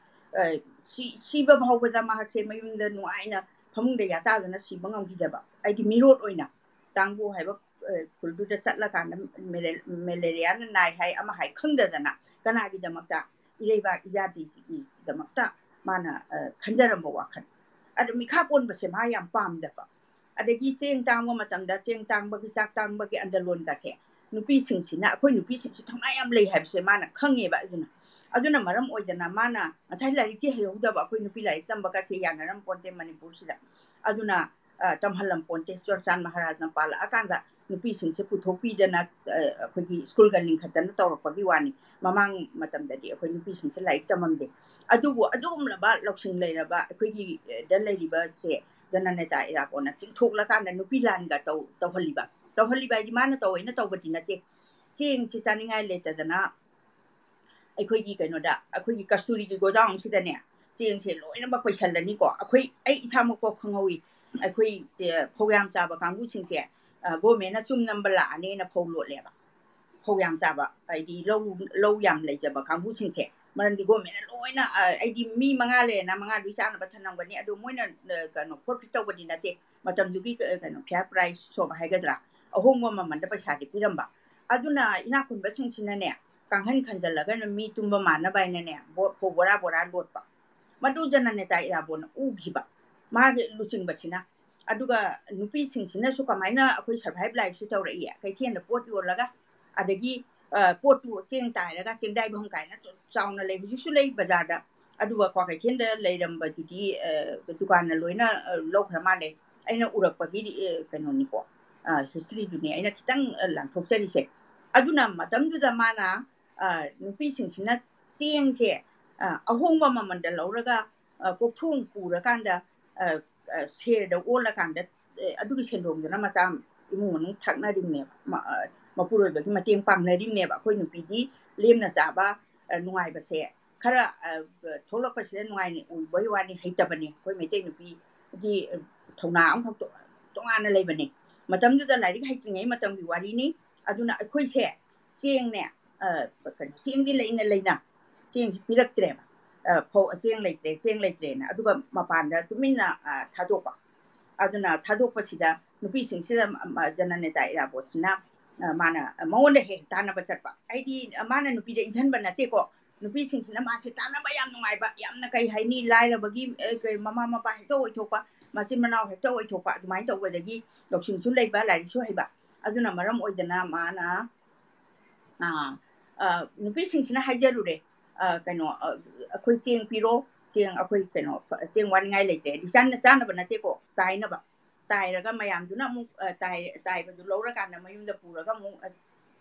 [SPEAKER 2] siba bhawbada mahakse mayumda nuaina phamungda yatadana siba ngamgidaba aigi mirot oina tangbo haiba kulduda chatla kana malaria na nai hai ama hai khangdadana kanagi damakta ileiba ijadi damakta mana khanjaramba wakhan adu mikha ponbase ma yam pamdaba adagi cheng tangba matamda cheng tangba gi chak tangba gi andalon ka se nupi singsina akhoi nupi singsi thongna yam lei haibse mana khangeba aduna maram oidana mana achai lariti heyudaba akhoi nupi lai tamba ka se yanaram ponte manipur sida aduna tamhalam ponte chorchan maharaj na pala akanda ꯅꯨꯄꯤꯁꯤꯡꯁꯦ ꯄꯨꯊꯣꯛꯄꯤꯗꯅ ꯑꯩꯈꯣꯏꯒꯤ ꯁ꯭ꯀꯨꯜꯒ ꯂꯤꯡꯈꯠꯇꯅ ꯇꯧꯔꯛꯄꯒꯤ ꯋꯥꯅꯤ ꯃꯃꯥꯡ ꯃꯇꯝꯗꯗꯤ ꯑꯩꯈꯣꯏ ꯅꯨꯄꯤꯁꯤꯡꯁꯦ ꯂꯥꯏꯔꯤꯛ ꯇꯝꯃꯝꯗꯦ ꯑꯗꯨꯕꯨ ꯑꯗꯨꯒꯨꯝꯂꯕ ꯂꯧꯁꯤꯡ ꯂꯩꯔꯕ ꯑꯩꯈꯣꯏꯒꯤꯗ ꯂꯩꯔꯤꯕꯁꯦ ꯖꯅꯅꯦꯇꯥ ꯏꯔꯥꯕꯣꯟꯅ ꯆꯤꯡꯊꯣꯛꯂꯀꯥꯟꯗ ꯅꯨꯄꯤ ꯂꯥꯟꯒ ꯇꯧꯍꯜꯂꯤꯕ ꯍꯥꯏꯗꯤ ꯃꯥꯅ ꯇꯧꯋꯦꯅ ꯇꯧꯕꯗꯤ ꯅꯠꯇꯦ ꯆꯦꯡꯁꯤ ꯆꯥꯅꯤꯡꯉꯥꯏ ꯂꯩꯇꯗꯅ ꯑꯩꯈꯣꯏꯒꯤ ꯀꯩꯅꯣꯗ ꯑꯩꯈꯣꯏꯒꯤ ꯀꯁꯇꯨꯔꯤꯒꯤ ꯒꯣꯗꯥꯎꯟꯁꯤꯗꯅꯦ ꯆꯦꯡꯁꯦ ꯂꯣꯏꯅꯃꯛ ꯄꯩꯁꯜꯂꯅꯤꯀꯣ ꯑꯩ ꯏꯁꯥꯃꯛꯐꯥꯎ ꯈꯪꯍꯧꯏ ꯑꯩꯈꯣꯏ ꯐꯧ ꯌꯥꯝ ꯆꯥꯕ ꯀꯥꯡꯕꯨꯁꯤꯡꯁꯦ ꯒꯣꯔꯃꯦꯟꯅ ꯆꯨꯝ ꯅꯝꯕ ꯂꯥꯛꯑꯅꯦꯅ ꯐꯧ ꯂꯣꯠꯂꯦꯕ ꯐꯧ ꯌꯥꯝ ꯆꯥꯕ ꯍꯥꯏꯗꯤ ꯂꯧ ꯌꯥꯝ ꯂꯩꯖꯕ ꯀꯥꯡꯕꯨꯁꯤꯡꯁꯦ ꯃꯔꯝꯗꯤ ꯒꯣꯔꯃꯦꯟꯅ ꯂꯣꯏꯅ ꯑꯩꯗꯤ ꯃꯤ 5 ꯂꯩꯔꯦꯅ 5ꯗꯨꯒꯤ ꯆꯥꯅꯕ ꯊꯅꯝꯒꯅꯤ ꯑꯗꯨ ꯃꯣꯏꯅ ꯀꯩꯅꯣ ꯐꯣꯔꯐꯤꯠ ꯇꯧꯕꯗꯤ ꯅꯠꯇꯦ ꯃꯇꯝꯗꯨꯒꯤ ꯀꯩꯅꯣ ꯐꯤꯌꯔ ꯄ꯭ꯔꯥꯏꯁ ꯁꯣꯞ ꯍꯥꯏꯒꯗ꯭ꯔꯥ ꯑꯍꯣꯡꯕ ꯃꯃꯟꯗ ꯄꯩꯁꯥꯗꯤ ꯄꯤꯔꯝꯕ ꯑꯗꯨꯅ ꯏꯅꯥꯛꯈꯨꯟꯕꯁꯤꯡꯁꯤꯅꯅꯦ ꯀꯥꯡꯍꯟ ꯈꯟꯖꯜꯂꯒꯅ ꯃꯤ ꯇꯨꯝꯕ ꯃꯥꯟꯅꯕ ꯍꯥꯏꯅꯅꯦ ꯐꯧ ꯕꯣꯔꯥ ꯂꯣꯠꯄ ꯃꯗꯨ ꯖꯅꯅꯦꯇꯥ ꯏꯔꯥꯕꯣꯟꯅ ꯎꯈꯤꯕ ꯃꯥꯒꯤ ꯂꯨꯆꯤꯡꯕꯁꯤꯅ ꯑꯗꯨꯒ ꯅꯨꯄꯤꯁꯤꯡꯁꯤꯅꯁꯨ ꯀꯃꯥꯏꯅ ꯑꯩꯈꯣꯏ ꯁꯔꯚꯥꯏꯚ ꯂꯥꯏꯐꯁꯤ ꯇꯧꯔꯛꯏ ꯀꯩꯊꯦꯜꯗ ꯄꯣꯠ ꯌꯣꯜꯂꯒ ꯑꯗꯒꯤ ꯄꯣꯠꯇꯨ ꯆꯦꯡ ꯇꯥꯏꯔꯒ ꯆꯦꯡꯗꯥꯏꯐꯝ ꯀꯥꯏꯅ ꯆꯥꯎꯅ ꯂꯩ ꯍꯧꯖꯤꯛꯁꯨ ꯂꯩ ꯕꯖꯥꯔꯗ ꯑꯗꯨꯒ ꯀ꯭ꯋꯥꯀꯩꯊꯦꯜꯗ ꯂꯩꯔꯝꯕꯗꯨꯗꯤ ꯗꯨꯀꯥꯟꯅ ꯂꯣꯏꯅ ꯂꯧꯈ꯭ꯔ ꯃꯥꯜꯂꯦ ꯑꯩꯅ ꯎꯔꯛꯄꯒꯤ ꯀꯩꯅꯣꯅꯤꯀꯣ ꯍꯤꯁꯇ꯭ꯔꯤꯗꯨꯅꯤ ꯑꯩꯅ ꯈꯤꯇꯪ ꯂꯥꯟꯊꯣꯛꯆꯔꯤꯁꯦ ꯑꯗꯨꯅ ꯃꯇꯝꯗꯨꯗ ꯃꯥꯅ ꯅꯨꯄꯤꯁꯤꯡꯁꯤꯅ ꯆꯦꯡꯁꯦ ꯑꯍꯣꯡꯕ ꯃꯃꯟꯗ ꯂꯧꯔꯒ ꯀꯣꯛꯊꯣꯡ ꯄꯨꯔꯀꯥꯟꯗ ꯁꯦꯔꯗ ꯑꯣꯜꯂꯀꯥꯟꯗ ꯑꯗꯨꯒꯤ ꯁꯦꯟꯗꯣꯡꯗꯨꯅ ꯃꯆꯥ ꯏꯃꯨꯡ ꯃꯅꯨꯡ ꯊꯥꯛꯅꯔꯤꯕꯅꯦꯕ ꯃꯄꯨꯔꯣꯏꯕꯒꯤ ꯃꯇꯦꯡ ꯄꯥꯡꯅꯔꯤꯕꯅꯦꯕ ꯑꯩꯈꯣꯏ ꯅꯨꯄꯤꯗꯤ ꯂꯦꯝꯅ ꯆꯥꯕ ꯅꯨꯡꯉꯥꯏꯕꯁꯦ ꯈꯔ ꯊꯣꯛꯂꯛꯄꯁꯤꯗ ꯅꯨꯡꯉꯥꯏꯅ ꯎꯕꯒꯤ ꯋꯥꯅꯤ ꯍꯩꯇꯕꯅꯤ ꯑꯩꯈꯣꯏ ꯃꯩꯇꯩ ꯅꯨꯄꯤꯒꯤ ꯊꯧꯅꯥ ꯑꯃꯈꯛ ꯇꯣꯉꯥꯟꯅ ꯂꯩꯕꯅꯤ ꯃꯇꯝꯗꯨꯗ ꯂꯥꯏꯔꯤꯛ ꯍꯩꯇ꯭ꯔꯤꯉꯩ ꯃꯇꯝꯒꯤ ꯋꯥꯔꯤꯅꯤ ꯑꯗꯨꯅ ꯑꯩꯈꯣꯏꯁꯦ ꯆꯦꯡꯅꯦ ꯆꯦꯡꯗꯤ ꯂꯩꯅ ꯆꯦꯡꯁꯤ ꯄꯤꯔꯛꯇ꯭ꯔꯦꯕ ꯆꯦꯡ ꯂꯩꯇ꯭ꯔꯦꯅ ꯑꯗꯨꯒ ꯃꯄꯥꯟꯗ ꯇꯨꯃꯤꯟꯅ ꯊꯥꯗꯣꯛꯄ ꯑꯗꯨꯅ ꯊꯥꯗꯣꯛꯄꯁꯤꯗ ꯅꯨꯄꯤꯁꯤꯡꯁꯤꯗ ꯖꯅꯅꯦꯇꯥ ꯏꯔꯥꯕꯣꯠꯁꯤꯅ ꯃꯥꯅ ꯃꯉꯣꯟꯗ ꯍꯦꯛ ꯇꯥꯟꯅꯕ ꯆꯠꯄ ꯑꯩꯗꯤ ꯃꯥꯅ ꯅꯨꯄꯤꯗ ꯏꯟꯁꯤꯟꯕ ꯅꯠꯇꯦꯀꯣ ꯅꯨꯄꯤꯁꯤꯡꯁꯤꯅ ꯃꯥꯁꯦ ꯇꯥꯟꯅꯕ ꯌꯥꯝ ꯅꯨꯡꯉꯥꯏꯕ ꯌꯥꯝꯅ ꯀꯩ ꯍꯥꯏꯅꯤ ꯂꯥꯏꯔꯕꯒꯤ ꯃꯃꯥ ꯃꯄꯥ ꯍꯦꯛꯇ ꯑꯣꯏꯊꯣꯛꯄ ꯃꯆꯤꯟ ꯃꯅꯥꯎ ꯍꯦꯛꯇ ꯑꯣꯏꯊꯣꯛꯄ ꯑꯗꯨꯃꯥꯏꯅ ꯇꯧꯕꯗꯒꯤ ꯂꯧꯁꯤꯡꯁꯨ ꯂꯩꯕ ꯂꯥꯏꯔꯤꯛꯁꯨ ꯍꯩꯕ ꯑꯗꯨꯅ ꯃꯔꯝ ꯑꯣꯏꯗꯅ ꯃꯥꯅ ꯅꯨꯄꯤꯁꯤꯡꯁꯤꯅ ꯍꯥꯏꯖꯔꯨꯔꯦ ꯀꯩꯅꯣ ꯑꯩꯈꯣꯏ ꯆꯦꯡ ꯄꯤꯔꯣ ꯆꯦꯡ ꯑꯩꯈꯣꯏ ꯀꯩꯅꯣ ꯆꯦꯡ ꯋꯥꯅꯤꯡꯉꯥꯏ ꯂꯩꯇ꯭ꯔꯦ ꯍꯥꯏꯗꯤ ꯆꯥꯅꯕ ꯅꯠꯇꯦꯀꯣ ꯇꯥꯏꯅꯕ ꯇꯥꯏꯔꯒ ꯃꯌꯥꯝꯗꯨꯅ ꯑꯃꯨꯛ ꯇꯥꯏꯕꯗꯨ ꯂꯧꯔꯀꯥꯟꯗ ꯃꯌꯨꯝꯗ ꯄꯨꯔꯒ ꯑꯃꯨꯛ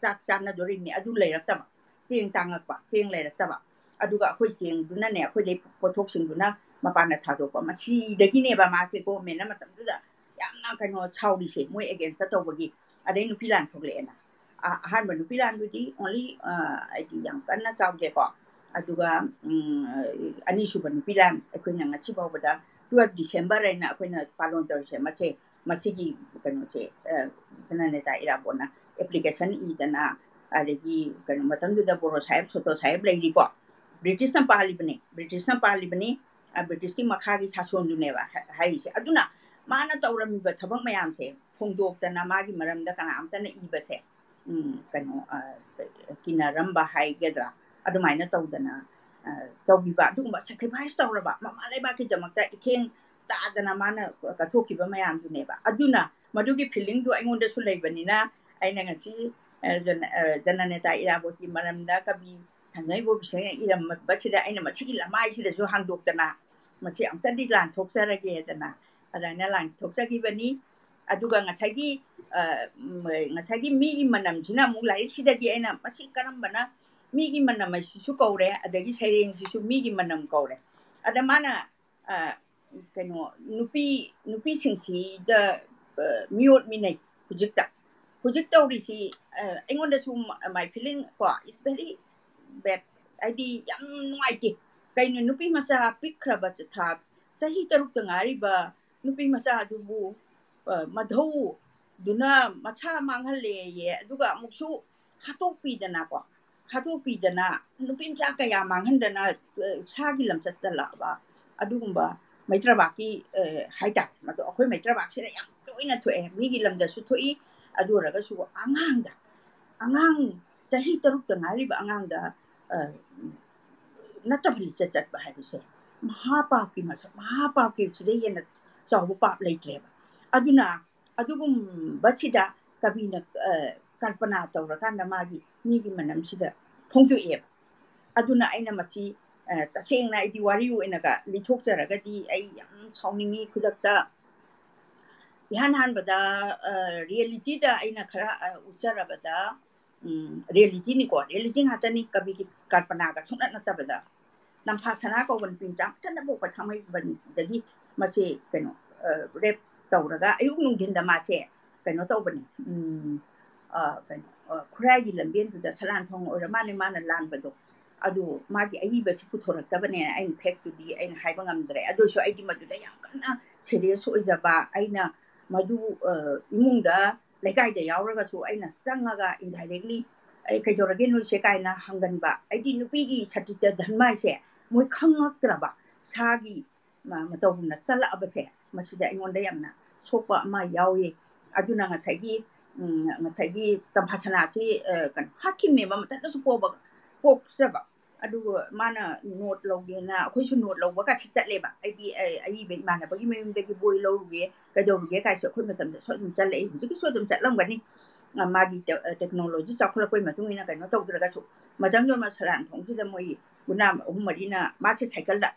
[SPEAKER 2] ꯆꯥꯛ ꯆꯥꯟꯅꯗꯣꯔꯤꯕꯅꯤ ꯑꯗꯨ ꯂꯩꯔꯛꯇꯕ ꯆꯦꯡ ꯇꯥꯡꯉꯛꯄ ꯆꯦꯡ ꯂꯩꯔꯛꯇꯕ ꯑꯗꯨꯒ ꯑꯩꯈꯣꯏ ꯆꯦꯡꯗꯨꯅꯅꯦ ꯑꯩꯈꯣꯏꯗꯩ ꯄꯣꯠꯊꯣꯛꯁꯤꯡꯗꯨꯅ ꯃꯄꯥꯟꯗ ꯊꯥꯗꯣꯛꯄ ꯃꯁꯤꯗꯒꯤꯅꯦꯕ ꯃꯥꯁꯦ ꯒꯣꯔꯃꯦꯟꯅ ꯃꯇꯝꯗꯨꯗ ꯌꯥꯝꯅ ꯀꯩꯅꯣ ꯁꯥꯎꯔꯤꯁꯦ ꯃꯣꯏ ꯑꯦꯒꯦꯟꯁꯇ ꯇꯧꯕꯒꯤ ꯑꯗꯩ ꯅꯨꯄꯤ ꯂꯥꯟ ꯊꯣꯛꯂꯛꯑꯦꯅ ꯑꯍꯥꯟꯕ ꯅꯨꯄꯤ ꯂꯥꯟꯗꯨꯗꯤ ꯑꯣꯟꯂꯤ ꯍꯥꯏꯗꯤ ꯌꯥꯝ ꯀꯟꯅ ꯆꯥꯎꯗꯦꯀꯣ ꯑꯗꯨꯒ ꯑꯅꯤꯁꯨꯕ ꯅꯨꯄꯤ ꯂꯥꯟ ꯑꯩꯈꯣꯏꯅ ꯉꯁꯤ ꯐꯥꯎꯕꯗ 12 ꯗꯤꯁꯦꯝꯕꯔ ꯍꯥꯏꯅ ꯑꯩꯈꯣꯏꯅ ꯄꯥꯂꯣꯟ ꯇꯧꯔꯤꯁꯦ ꯃꯁꯤꯒꯤ ꯀꯩꯅꯣꯁꯦ ꯖꯅꯅꯦꯇꯥ ꯏꯔꯥꯕꯣꯟꯅ ꯑꯦꯄ꯭ꯂꯤꯀꯦꯁꯟ ꯏꯗꯅ ꯑꯗꯒꯤ ꯀꯩꯅꯣ ꯃꯇꯝꯗꯨꯗ ꯕꯣꯔꯣ ꯁꯥꯍꯦꯕ ꯁꯣꯇꯣ ꯁꯥꯍꯦꯕ ꯂꯩꯔꯤꯀꯣ ꯕ꯭ꯔꯤꯇꯤꯁꯅ ꯄꯥꯜꯂꯤꯕꯅꯤ ꯕ꯭ꯔꯤꯇꯤꯁꯀꯤ ꯃꯈꯥꯒꯤ ꯁꯥꯁꯣꯟꯗꯨꯅꯦꯕ ꯍꯥꯏꯔꯤꯁꯦ ꯑꯗꯨꯅ ꯃꯥꯅ ꯇꯧꯔꯝꯃꯤꯕ ꯊꯕꯛ ꯃꯌꯥꯝꯁꯦ ꯐꯣꯡꯗꯣꯛꯇꯅ ꯃꯥꯒꯤ ꯃꯔꯝꯗ ꯀꯅꯥꯝꯇꯅ ꯏꯕꯁꯦ ꯀꯩꯅꯣ ꯀꯤꯅꯔꯝꯕ ꯍꯥꯏꯒꯗ꯭ꯔꯥ ꯑꯗꯨꯃꯥꯏꯅ ꯇꯧꯗꯅ ꯇꯧꯕꯤꯕ ꯑꯗꯨꯒꯨꯝꯕ ꯁꯦꯀ꯭ꯔꯤꯐꯥꯏꯁ ꯇꯧꯔꯕ ꯃꯃꯥ ꯂꯩꯕꯥꯛꯀꯤꯗꯃꯛꯇ ꯏꯈꯦꯡ ꯇꯥꯗꯅ ꯃꯥꯅ ꯀꯠꯊꯣꯛꯈꯤꯕ ꯃꯌꯥꯝꯗꯨꯅꯦꯕ ꯑꯗꯨꯅ ꯃꯗꯨꯒꯤ ꯐꯤꯂꯤꯡꯗꯨ ꯑꯩꯉꯣꯟꯗꯁꯨ ꯂꯩꯕꯅꯤꯅ ꯑꯩꯅ ꯉꯁꯤ ꯖꯅꯅꯦꯇꯥ ꯏꯔꯥꯕꯣꯠꯀꯤ ꯃꯔꯝꯗ ꯀꯕꯤ ꯊꯥꯡꯉꯩ ꯕꯣꯕꯤꯁꯪꯅ ꯏꯔꯝꯕꯁꯤꯗ ꯑꯩꯅ ꯃꯁꯤꯒꯤ ꯂꯃꯥꯏꯁꯤꯗꯁꯨ ꯍꯥꯡꯗꯣꯛꯇꯅ ꯃꯁꯤ ꯑꯝꯇꯗꯤ ꯂꯥꯟꯊꯣꯛꯆꯔꯒꯦꯗꯅ ꯑꯗꯨꯃꯥꯏꯅ ꯂꯥꯟꯊꯣꯛꯆꯈꯤꯕꯅꯤ ꯑꯗꯨꯒ ꯉꯁꯥꯏꯒꯤ ꯃꯤꯒꯤ ꯃꯅꯝꯁꯤꯅ ꯑꯃꯨꯛ ꯂꯥꯏꯔꯤꯛꯁꯤꯗꯒꯤ ꯑꯩꯅ ꯃꯁꯤ ꯀꯔꯝꯕꯅ ꯃꯤꯒꯤ ꯃꯅꯝ ꯍꯥꯏꯁꯤꯁꯨ ꯀꯧꯔꯦ ꯑꯗꯒꯤ ꯁꯩꯔꯦꯡꯁꯤꯁꯨ ꯃꯤꯒꯤ ꯃꯅꯝ ꯀꯧꯔꯦ ꯑꯗ ꯃꯥꯅ ꯀꯩꯅꯣ ꯅꯨꯄꯤꯁꯤꯡꯁꯤꯗ ꯃꯤꯑꯣꯠ ꯃꯤꯅꯩ ꯍꯧꯖꯤꯛ ꯇꯧꯔꯤꯁꯤ ꯑꯩꯉꯣꯟꯗꯁꯨ ꯃꯥꯏ ꯐꯤꯂꯤꯡ ꯀꯣ ꯏꯁ ꯚꯦꯔꯤ ꯕꯦꯗ ꯍꯥꯏꯗꯤ ꯌꯥꯝ ꯅꯨꯡꯉꯥꯏꯇꯦ ꯀꯩꯅꯣ ꯅꯨꯄꯤ ꯃꯆꯥ ꯄꯤꯛꯈ꯭ꯔꯕ ꯆꯍꯤ 3ꯇ ꯉꯥꯏꯔꯤꯕ ꯅꯨꯄꯤ ꯃꯆꯥ ꯑꯗꯨꯕꯨ ꯃꯙꯧꯗꯨꯅ ꯃꯁꯥ ꯃꯥꯡꯍꯜꯂꯦꯌꯦ ꯑꯗꯨꯒ ꯑꯃꯨꯛꯁꯨ ꯍꯥꯠꯇꯣꯛꯄꯤꯗꯅ ꯅꯨꯄꯤ ꯃꯆꯥ ꯀꯌꯥ ꯃꯥꯡꯍꯟꯗꯅ ꯁꯥꯒꯤ ꯂꯝꯆꯠ ꯆꯠꯂꯛꯑꯕ ꯑꯗꯨꯒꯨꯝꯕ ꯃꯩꯇ꯭ꯔꯕꯥꯛꯀꯤ ꯍꯥꯏꯇꯥꯔꯦ ꯃꯗꯣ ꯑꯩꯈꯣꯏ ꯃꯩꯇ꯭ꯔꯕꯥꯛꯁꯤꯗ ꯌꯥꯝ ꯇꯣꯏꯅ ꯊꯣꯛꯑꯦ ꯃꯤꯒꯤ ꯂꯝꯗꯁꯨ ꯊꯣꯛꯏ ꯑꯗꯨ ꯑꯣꯏꯔꯒꯁꯨ ꯑꯉꯥꯡ ꯆꯍꯤ 3ꯇ ꯉꯥꯏꯔꯤꯕ ꯑꯉꯥꯡꯗ ꯅꯠꯇꯕ ꯂꯤꯆꯠ ꯆꯠꯄ ꯍꯥꯏꯕꯁꯦ ꯃꯍꯥꯄꯥꯞꯀꯤ ꯁꯤꯗ ꯍꯦꯟꯅ ꯆꯥꯎꯕ ꯄꯥꯞ ꯂꯩꯇ꯭ꯔꯦꯕ ꯑꯗꯨꯅ ꯑꯗꯨꯒꯨꯝꯕꯁꯤꯗ ꯀꯕꯤꯅ ꯀꯜꯄꯅꯥ ꯇꯧꯔꯀꯥꯟꯗ ꯃꯤꯒꯤ ꯃꯅꯝꯁꯤꯗ ꯐꯣꯡꯗꯣꯛꯑꯦꯕ ꯑꯗꯨꯅ ꯑꯩꯅ ꯃꯁꯤ ꯇꯁꯦꯡꯅ ꯑꯩꯗꯤ ꯋꯥꯔꯤ ꯑꯣꯏꯅꯒ ꯂꯤꯊꯣꯛꯆꯔꯒꯗꯤ ꯑꯩ ꯌꯥꯝ ꯁꯥꯎꯅꯤꯡꯉꯤ ꯈꯨꯗꯛꯇ ihan bada reality da aina khara uchara bada reality ni ko reality hata ni kabi ki kalpana ka chungna na tabada nam phasana ko ban pin jam tan bo pa thamai ban dagi mase keno rep tawraga ayuk nung din da ma che keno taw bani keno khrai gi lambien du da salan thong ora mane mana lan bado adu magi ayi ba si puthora tabane ai fact to di ai hai bangam dre adu so ai di madu da yam kana serious oi jaba aina madu imung da lekai da yauraga so aina changaga indirectly ai kai dorage no se kai na hangan ba ai di nupi gi satita dhanmai se moi khangak traba sagi ma mataw na chala abase masida ingonda yamna sopa ma yawi aduna nga chagi tampasana chi kan hakim me ma mata su po ba pok saba adu mana note loge na khoi su note loga ka si chatle ba ai be mana ba gi me de gi boy loge ka do ge ka so khoi matam so dum chatle ji ki so dum chatlam gani magi technology cha khula koi ma tung ina ka no taw dra ga so ma jang yo ma salan thong ji da moi gunam marina ma che cycle da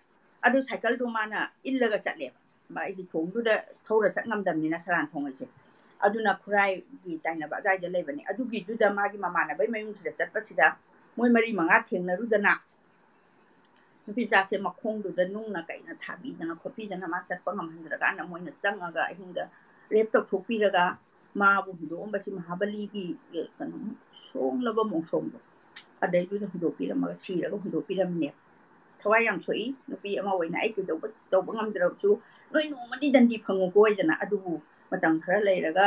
[SPEAKER 2] adu cycle do mana illa ga chatle ba ai di thong du da thora chat ngam dam ni na salan thong ai che aduna khrai gi taina ba dai da lebani adu gi du da magi mama na bai mai mun sida chat pa sida moi mari manga theng na ru da na nupi ja se makhong du da nung na kai na thabi da na khopi da na ma chat pa ngam handra ga na moi na chang aga hinga rep tok thopi ra ga ma bu do om ba si mahabali gi kan song la ba mong song do adai du da do pi ra ma chi ra ga do pi ra ne thawai yang choi nupi ama wai na ai ki do ba ngam dra chu noi no ma di dan di phangu ko ai da na adu matang khara lai ra ga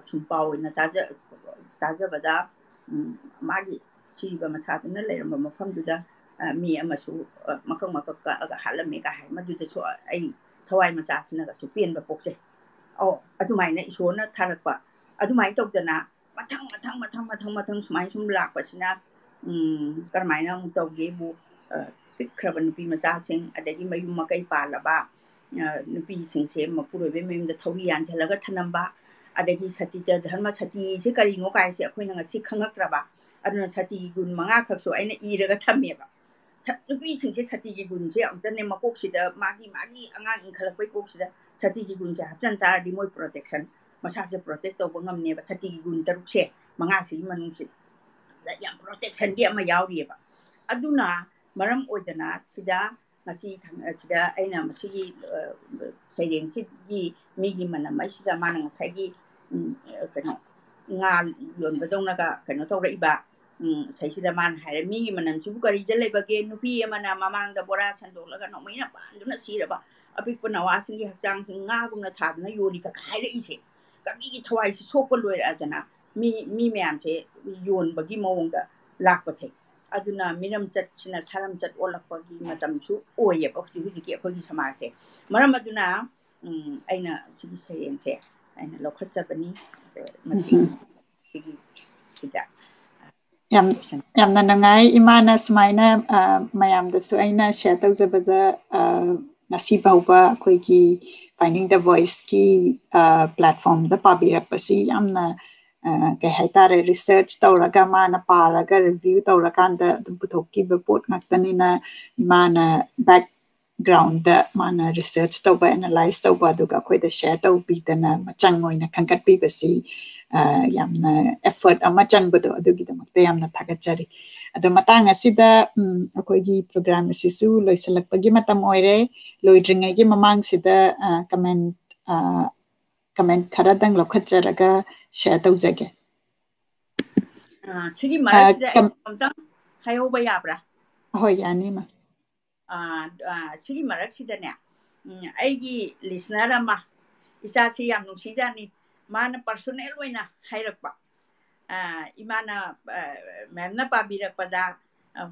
[SPEAKER 2] chum pau na ta ja ba da magi si ba ma sa na lai ra ma pham du da mi ama su makang ka ga halame ka hai ma du da so ai thawai ma sa sina ga chu pien ba pok se adu mai na iso na tharak pa adu mai tok da na mathang sumai sum lak pa sina kar mai na mu tok ge bu tik khraban pi ma sa sing adagi mayum ma kai pa la ba nupi sing se ma puro be mem da thawi yan chala ga thanam ba adagi sati da dharma sati se kari ngo kai se akhoi na si khangak tra ba aduna sati gun manga khak so aina i ra ga thamme ba nupi sing se sati gi gun se amta ne ma kok si da magi anga in khalak pai kok si da sati gi gun se hapjan tar di moi protection masa se protect to bangam ne ba sati gi gun taruk se manga si manung si da yam protection gi ama yaw ri ba aduna maram oidana sida ngasi sida aina masigi saireng sigi migi mana mai sida mana ngasagi kano nga yon badong naga kano tawra iba sai sida man haire migi mana su kari jale bage nupi mana mamang da bora sandok laga no mai na pan duna sira ba apik pana wa singi hakjang sing nga guna thab na yoni ka haire ise ka migi thawai si sokpa loi adana mi myam se yon bagi mawong da lakpa se aduna miram chat china saram chat olakpa gi matam su oye ba huji ki akhoi gi samase maram aduna aina sigi sayen se aina lokhat chabani masi sida
[SPEAKER 1] yam na nangai imana smaina mayam da su aina share tau jabada nasi bauba akhoi gi finding the voice ki platform da pabirak pasi yamna kay haitare research tawraga mana paraga review tawrakanda puthokki ba pot ngaktanina mana background da mana research tawba analyze tawba duga khoi da share tawbi dana machang oina khangkat pi basi yamna effort ama changbodo adugi da makta yamna thagachari ado matang asida akhoi gi program asisu loisalakpagi matam oire loidringai gi mamang sida comment kharadang lokhacharaga share tawjage
[SPEAKER 2] chigi mara sida amtang hayo ba yabra
[SPEAKER 1] hoi yani ma
[SPEAKER 2] chigi mara sida ne aigi listener ama isa chi yam nu si jani mana personal oina hairakpa imana memna pabirakpa da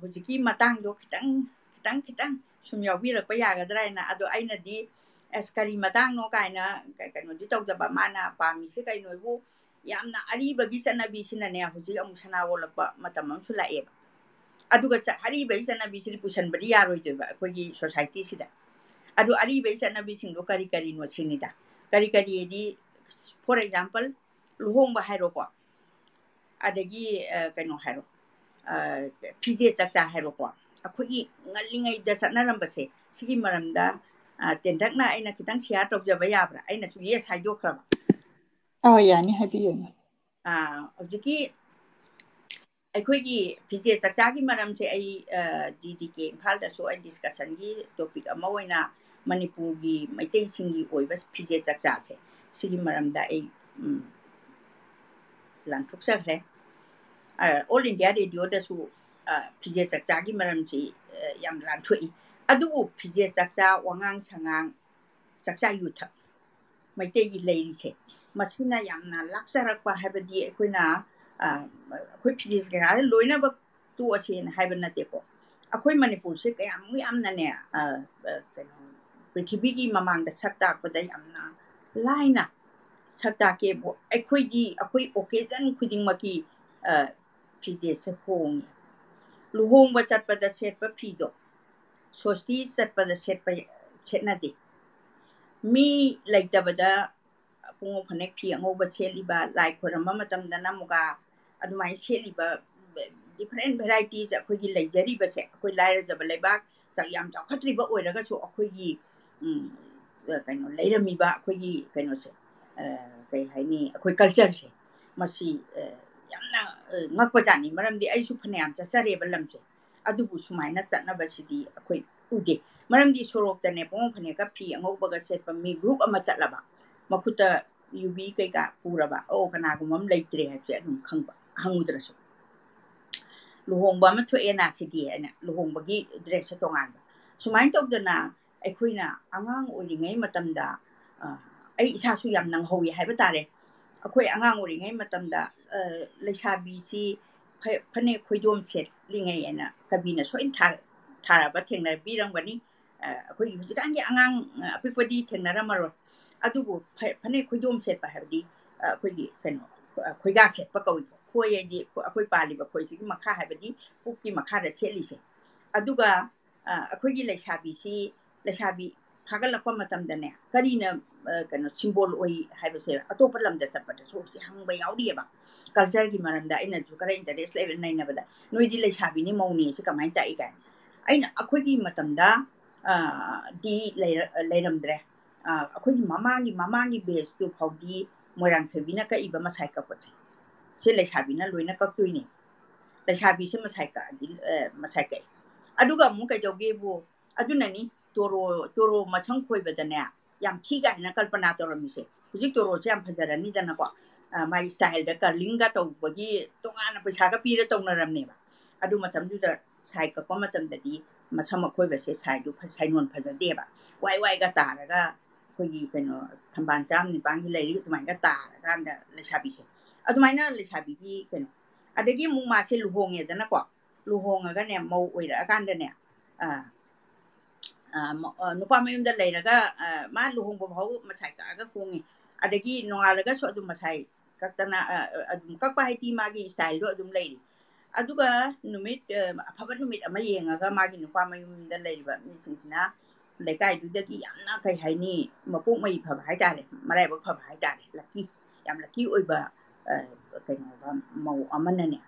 [SPEAKER 2] hujiki matang do kitang sum yawirakpa yagadra na ado aina di eskari matang no kaina kano di tawdaba mana pami se kaino bu yamna ari bagi sana bi sina ne huji amu sana wolakpa matamam su lae aduga cha ari bai sana bi siri pusan bari yaroi de ba kogi society sida adu ari bai sana bi sing do kari no sinida kari di for example luhong ba hairo ko adagi kaino hairo pije chakcha hairo ko akhoi ngalingai da chanaram base sigi maramda ꯇꯦꯟꯇꯛꯅ ꯑꯩꯅ ꯈꯤꯇꯪ share ꯇꯧꯖꯕ ꯌꯥꯕ꯭ꯔꯥ ꯑꯩꯅꯁꯨ yes ꯍꯥꯏꯗꯣꯛꯈ꯭ꯔꯕ
[SPEAKER 1] ꯌꯥꯅꯤ ꯍꯥꯏꯕꯤꯌꯨꯅꯦ
[SPEAKER 2] ꯍꯧꯖꯤꯛꯀꯤ ꯑꯩꯈꯣꯏꯒꯤ ꯐꯤꯖꯦꯠ ꯆꯥꯛꯆꯥꯒꯤ ꯃꯔꯝꯁꯦ ꯑꯩ DDK ꯏꯝꯐꯥꯜꯗꯁꯨ ꯑꯩ ꯗꯤꯁꯀꯁꯟꯒꯤ ꯇꯣꯄꯤꯛ ꯑꯃ ꯑꯣꯏꯅ ꯃꯅꯤꯄꯨꯔꯒꯤ ꯃꯩꯇꯩꯁꯤꯡꯒꯤ ꯑꯣꯏꯕ ꯐꯤꯖꯦꯠ ꯆꯥꯛꯆꯥꯁꯦ ꯁꯤꯒꯤ ꯃꯔꯝꯗ ꯑꯩ ꯂꯥꯟꯊꯣꯛꯆꯈ꯭ꯔꯦ ꯑꯣꯜ ꯏꯟꯗꯤꯌꯥ ꯔꯦꯗꯤꯑꯣꯗꯁꯨ ꯐꯤꯖꯦꯠ ꯆꯥꯛꯆꯥꯒꯤ ꯃꯔꯝꯁꯤ ꯌꯥꯝ ꯂꯥꯟꯊꯣꯛꯏ ꯑꯗꯨꯕꯨ ꯐꯤꯖꯦꯠ ꯆꯥꯛꯆꯥ ꯋꯥꯉꯥꯡ ꯁꯉꯥꯡ ꯆꯥꯛꯆꯥ ꯌꯨꯊꯛ ꯃꯩꯇꯩꯒꯤ ꯂꯩꯔꯤꯁꯦ ꯃꯁꯤꯅ ꯌꯥꯝꯅ ꯂꯥꯞꯆꯔꯛꯄ ꯍꯥꯏꯕꯗꯤ ꯑꯩꯈꯣꯏꯅ ꯑꯩꯈꯣꯏ ꯐꯤꯖꯦꯠ ꯀꯩꯀꯥꯗ ꯂꯣꯏꯅꯃꯛ ꯇꯣꯛꯑꯁꯦꯅ ꯍꯥꯏꯕ ꯅꯠꯇꯦꯀꯣ ꯑꯩꯈꯣꯏ ꯃꯅꯤꯄꯨꯔꯁꯦ ꯀꯌꯥꯃꯨꯛ ꯌꯥꯝꯅꯅꯦ ꯀꯩꯅꯣ ꯄ꯭ꯔꯤꯊꯤꯕꯤꯒꯤ ꯃꯃꯥꯡꯗ ꯁꯛ ꯇꯥꯛꯄꯗ ꯌꯥꯝꯅ ꯂꯥꯏꯅ ꯁꯛ ꯇꯥꯛꯀꯦꯕꯨ ꯑꯩꯈꯣꯏ ꯑꯣꯀꯦꯖꯟ ꯈꯨꯗꯤꯡꯃꯛꯀꯤ ꯐꯤꯖꯦꯠꯁꯦ ꯍꯣꯡꯉꯦ ꯂꯨꯍꯣꯡꯕ ꯆꯠꯄꯗ ꯁꯦꯠꯄ ꯐꯤꯗꯣ ꯁꯣꯁꯇꯤ ꯆꯠꯄꯗ ꯁꯦꯠꯅꯗꯦ ꯃꯤ ꯂꯩꯇꯕꯗ ꯄꯨꯡꯉꯧ ꯐꯅꯦꯛ ꯐꯤ ꯑꯉꯧꯕ ꯁꯦꯠꯂꯤꯕ ꯂꯥꯏ ꯈꯣꯏꯔꯝꯕ ꯃꯇꯝꯗꯅ ꯃꯨꯒꯥ ꯑꯗꯨꯃꯥꯏꯅ ꯁꯦꯠꯂꯤꯕ ꯗꯤꯐꯔꯦꯟ ꯚꯦꯔꯥꯏꯇꯤꯁ ꯑꯩꯈꯣꯏꯒꯤ ꯂꯩꯖꯔꯤꯕꯁꯦ ꯑꯩꯈꯣꯏ ꯂꯥꯏꯔꯖꯕ ꯂꯩꯕꯥꯛ ꯌꯥꯝ ꯆꯥꯎꯈꯠꯇ꯭ꯔꯤꯕ ꯑꯣꯏꯔꯒꯁꯨ ꯑꯩꯈꯣꯏꯒꯤ ꯀꯩꯅꯣ ꯂꯩꯔꯝꯃꯤꯕ ꯑꯩꯈꯣꯏꯒꯤ ꯀꯩꯅꯣꯁꯦ ꯀꯩ ꯍꯥꯏꯅꯤ ꯑꯩꯈꯣꯏ ꯀꯜꯆꯔꯁꯦ ꯃꯁꯤ ꯌꯥꯝꯅ ꯉꯛꯄꯖꯥꯠꯅꯤ ꯃꯔꯝꯗꯤ ꯑꯩꯁꯨ ꯐꯅꯌꯥꯝ ꯆꯠꯆꯔꯦꯕ ꯂꯝꯁꯦ ꯑꯗꯨꯕꯨ ꯁꯨꯃꯥꯏꯅ ꯆꯠꯅꯕꯁꯤꯗꯤ ꯑꯩꯈꯣꯏ ꯎꯗꯦ ꯃꯔꯝꯗꯤ ꯁꯣꯔꯣꯛꯇꯅꯦ ꯄꯨꯡꯉꯧ ꯐꯅꯦꯛꯀ ꯐꯤ ꯑꯉꯧꯕꯒ ꯁꯦꯠꯄ ꯃꯤ ꯒ꯭ꯔꯨꯞ ꯑꯃ ꯆꯠꯂꯕ ꯃꯈꯨꯠꯇ ꯌꯨꯕꯤ ꯀꯩꯀꯥ ꯄꯨꯔꯕ ꯀꯅꯥꯒꯨꯝꯕ ꯑꯃ ꯂꯩꯇ꯭ꯔꯦ ꯍꯥꯏꯕꯁꯦ ꯑꯗꯨꯝ ꯈꯪꯕ ꯍꯪꯉꯨꯗ꯭ꯔꯁꯨ ꯂꯨꯍꯣꯡꯕ ꯑꯃ ꯊꯣꯛꯑꯦꯅ ꯁꯤꯗꯤ ꯑꯩꯅ ꯂꯨꯍꯣꯡꯕꯒꯤ ꯗ꯭ꯔꯦꯁꯁꯦ ꯇꯣꯉꯥꯟꯕ ꯁꯨꯃꯥꯏꯅ ꯇꯧꯗꯅ ꯑꯩꯈꯣꯏꯅ ꯑꯉꯥꯡ ꯑꯣꯏꯔꯤꯉꯩ ꯃꯇꯝꯗ ꯑꯩ ꯏꯁꯥꯁꯨ ꯌꯥꯝ ꯅꯪꯍꯧꯏ ꯍꯥꯏꯕ ꯇꯥꯔꯦ ꯑꯩꯈꯣꯏ ꯑꯉꯥꯡ ꯑꯣꯏꯔꯤꯉꯩ ꯃꯇꯝꯗ ꯂꯩꯁꯥꯕꯤꯁꯤ ꯐꯅꯦꯛ ꯈꯣꯏꯖꯣꯝ ꯁꯦꯠꯂꯤꯉꯩ ꯍꯥꯏꯅ ꯀꯕꯤꯅ ꯁꯣꯏꯅ ꯊꯥꯔꯕ ꯊꯦꯡꯅꯕꯤꯔꯝꯒꯅꯤ ꯑꯩꯈꯣꯏꯒꯤ ꯍꯧꯖꯤꯛꯀꯥꯟꯒꯤ ꯑꯉꯥꯡ ꯑꯄꯤꯛꯄꯗꯤ ꯊꯦꯡꯅꯔꯝꯃꯔꯣꯏ ꯑꯗꯨꯕꯨ ꯐꯅꯦꯛ ꯈꯣꯏꯖꯣꯝ ꯁꯦꯠꯄ ꯍꯥꯏꯕꯗꯤ ꯑꯩꯈꯣꯏꯒꯤ ꯀꯩꯅꯣ ꯈꯣꯏꯒꯥ ꯁꯦꯠꯄ ꯀꯧꯏ ꯈꯣꯏ ꯍꯥꯏꯗꯤ ꯑꯩꯈꯣꯏ ꯄꯥꯜꯂꯤꯕ ꯈꯣꯏꯁꯤꯒꯤ ꯃꯈꯥ ꯍꯥꯏꯕꯗꯤ ꯄꯨꯛꯀꯤ ꯃꯈꯥꯗ ꯁꯦꯠꯂꯤꯁꯦ ꯑꯗꯨꯒ ꯑꯩꯈꯣꯏꯒꯤ ꯂꯩꯁꯥꯕꯤ ꯐꯥꯒꯠꯂꯛꯄ ꯃꯇꯝꯗꯅꯦ ꯀꯔꯤꯅ ꯀꯩꯅꯣ ꯁꯤꯝꯕꯣꯜ ꯑꯣꯏ ꯍꯥꯏꯕꯁꯦ ꯑꯇꯣꯞꯄ ꯂꯝꯗ ꯆꯠꯄꯗꯁꯨ ꯍꯧꯖꯤꯛ ꯍꯪꯕ ꯌꯥꯎꯔꯤꯑꯕ ꯀꯜꯆꯔꯒꯤ ꯃꯔꯝꯗ ꯑꯩꯅꯁꯨ ꯈꯔ ꯏꯟꯇꯔꯦꯁ ꯂꯩꯕ ꯅꯩꯅꯕꯗ ꯅꯣꯏꯗꯤ ꯂꯩꯁꯥꯕꯤꯅꯤ ꯃꯧꯅꯤ ꯁꯤ ꯀꯃꯥꯏꯅ ꯇꯥꯛꯏ ꯀꯥꯏ ꯑꯩꯅ ꯑꯩꯈꯣꯏꯒꯤ ꯃꯇꯝꯗ ꯗꯤ ꯂꯩꯔꯝꯗ꯭ꯔꯦ ꯑꯩꯈꯣꯏꯒꯤ ꯃꯃꯥꯡꯒꯤ ꯕꯦꯁꯇꯨ ꯐꯥꯎꯗꯤ ꯃꯣꯏꯔꯥꯡꯊꯣꯏꯕꯤꯅ ꯀꯛꯏꯕ ꯃꯁꯥꯏ ꯀꯛꯄꯁꯦ ꯁꯤ ꯂꯩꯁꯥꯕꯤꯅ ꯂꯣꯏꯅ ꯀꯛꯇꯣꯏꯅꯦ ꯂꯩꯁꯥꯕꯤꯁꯦ ꯃꯁꯥꯏ ꯀꯛꯑꯗꯤ ꯃꯁꯥꯏ ꯀꯛꯏ ꯑꯗꯨꯒ ꯑꯃꯨꯛ ꯀꯩꯗꯧꯒꯦꯕꯨ ꯑꯗꯨꯅꯅꯤ ꯇꯣꯔꯣ ꯃꯁꯝ ꯈꯣꯏꯕꯗꯅꯦ ꯌꯥꯝ ꯊꯤ ꯀꯥꯏꯅ ꯀꯜꯄꯅꯥ ꯇꯧꯔꯝꯃꯤꯁꯦ ꯍꯧꯖꯤꯛ ꯇꯣꯔꯣꯁꯦ ꯌꯥꯝ ꯐꯖꯔꯅꯤꯗꯅꯀꯣ ꯃꯥꯒꯤ ꯁ꯭ꯇꯥꯏꯜꯗ ꯀꯔꯂꯤꯡꯒ ꯇꯧꯕꯒꯤ ꯇꯣꯉꯥꯟꯅ ꯄꯩꯁꯥꯒ ꯄꯤꯔ ꯇꯧꯅꯔꯝꯅꯦꯕ ꯑꯗꯨ ꯃꯇꯝꯗꯨꯗ ꯁꯥꯏ ꯀꯛꯄ ꯃꯇꯝꯗꯗꯤ ꯃꯁꯝ ꯑꯈꯣꯏꯕꯁꯦ ꯁꯥꯏꯅꯣꯟ ꯐꯖꯗꯦꯕ ꯋꯥꯏꯒ ꯇꯥꯔꯒ ꯑꯩꯈꯣꯏꯒꯤ ꯀꯩꯅꯣ ꯊꯝꯕꯥꯜ 19 ꯂꯩꯔꯤ ꯑꯗꯨꯃꯥꯏꯅ ꯇꯥꯔꯀꯥꯟꯗ ꯂꯩꯁꯥꯕꯤꯁꯦ ꯑꯗꯨꯃꯥꯏꯅ ꯂꯩꯁꯥꯕꯤꯒꯤ ꯀꯩꯅꯣ ꯑꯗꯒꯤ ꯑꯃꯨꯛ ꯃꯥꯁꯦ ꯂꯨꯍꯣꯡꯉꯦꯗꯅꯀꯣ ꯂꯨꯍꯣꯡꯉꯒꯅꯦ ꯃꯧ ꯑꯣꯏꯔꯛꯑꯀꯥꯟꯗꯅꯦ ꯅꯨꯄꯥ ꯃꯌꯨꯝꯗ ꯂꯩꯔꯒ ꯃꯥ ꯂꯨꯍꯣꯡꯕ ꯐꯥꯎ ꯃꯁꯥꯏ ꯀꯛꯑꯒ ꯍꯣꯡꯉꯤ ꯑꯗꯒꯤ ꯅꯣꯡꯉꯥꯜꯂꯒꯁꯨ ꯑꯗꯨꯝ ꯃꯁꯥꯏ ꯀꯛꯇꯅ ꯑꯗꯨꯝ ꯀꯛꯄ ꯍꯥꯏꯗꯤ ꯃꯥꯒꯤ ꯁ꯭ꯇꯥꯏꯜꯗꯣ ꯑꯗꯨꯝ ꯂꯩꯔꯤ ꯑꯗꯨꯒ ꯑꯐꯕ ꯅꯨꯃꯤꯠ ꯑꯃ ꯌꯦꯡꯉꯒ ꯃꯥꯒꯤ ꯅꯨꯄꯥ ꯃꯌꯨꯝꯗ ꯂꯩꯔꯤꯕ ꯃꯤꯁꯤꯡꯁꯤꯅ ꯂꯩꯀꯥꯏꯗꯨꯗꯒꯤ ꯌꯥꯝꯅ ꯀꯩ ꯍꯥꯏꯅꯤ ꯃꯄꯣꯛ ꯃꯩ ꯐꯕ ꯍꯥꯏꯇꯥꯔꯦ ꯃꯔꯥꯏꯕꯛ ꯐꯕ ꯍꯥꯏꯇꯥꯔꯦ ꯌꯥꯝ ꯂꯛꯀꯤ ꯑꯣꯏꯕ ꯀꯩꯅꯣꯒ ꯃꯧ ꯑꯃꯅꯅꯦ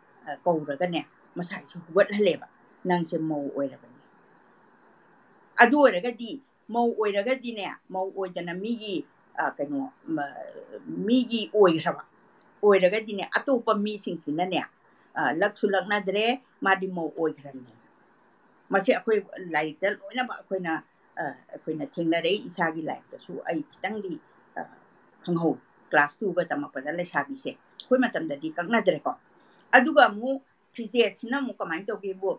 [SPEAKER 2] ꯀꯧꯔꯒꯅꯦ ꯃꯁꯥꯏꯁꯦ ꯍꯨꯒꯠꯍꯜꯂꯦꯕ ꯅꯪꯁꯦ ꯃꯧ ꯑꯣꯏꯔꯕꯅꯤ ꯑꯗꯨ ꯑꯣꯏꯔꯒꯗꯤ ꯃꯧ ꯑꯣꯏꯔꯒꯗꯤꯅꯦ ꯃꯧ ꯑꯣꯏꯗꯅ ꯀꯩꯅꯣ ꯃꯤꯒꯤ ꯑꯣꯏꯔꯒꯗꯤꯅꯦ ꯑꯇꯣꯞꯄ ꯃꯤꯁꯤꯡꯁꯤꯅꯅꯦ ꯂꯛꯁꯨ ꯂꯛꯅꯗ꯭ꯔꯦ ꯃꯥꯗꯤ ꯃꯧ ꯑꯣꯏꯈ꯭ꯔꯕꯅꯦ ꯃꯁꯤ ꯑꯩꯈꯣꯏ ꯂꯥꯏꯔꯤꯛꯇ ꯂꯣꯏꯅꯃꯛ ꯑꯩꯈꯣꯏꯅ ꯊꯦꯡꯅꯔꯛꯏ ꯏꯁꯥꯒꯤ ꯂꯥꯏꯐꯇꯁꯨ ꯑꯩ ꯈꯤꯇꯪꯗꯤ ꯈꯪꯍꯧꯏ ꯀ꯭ꯂꯥꯁ 2ꯒ ꯇꯝꯃꯛꯄꯗ ꯂꯩꯁꯥꯕꯤꯁꯦ ꯑꯩꯈꯣꯏ ꯃꯇꯝꯗꯗꯤ ꯀꯛꯅꯗ꯭ꯔꯦꯀꯣ ꯑꯗꯨꯒ ꯑꯃꯨꯛ ꯐꯤꯖꯦꯠꯁꯤꯅ ꯑꯃꯨꯛꯀꯃꯥꯏꯅ ꯇꯧꯒꯦꯕꯨ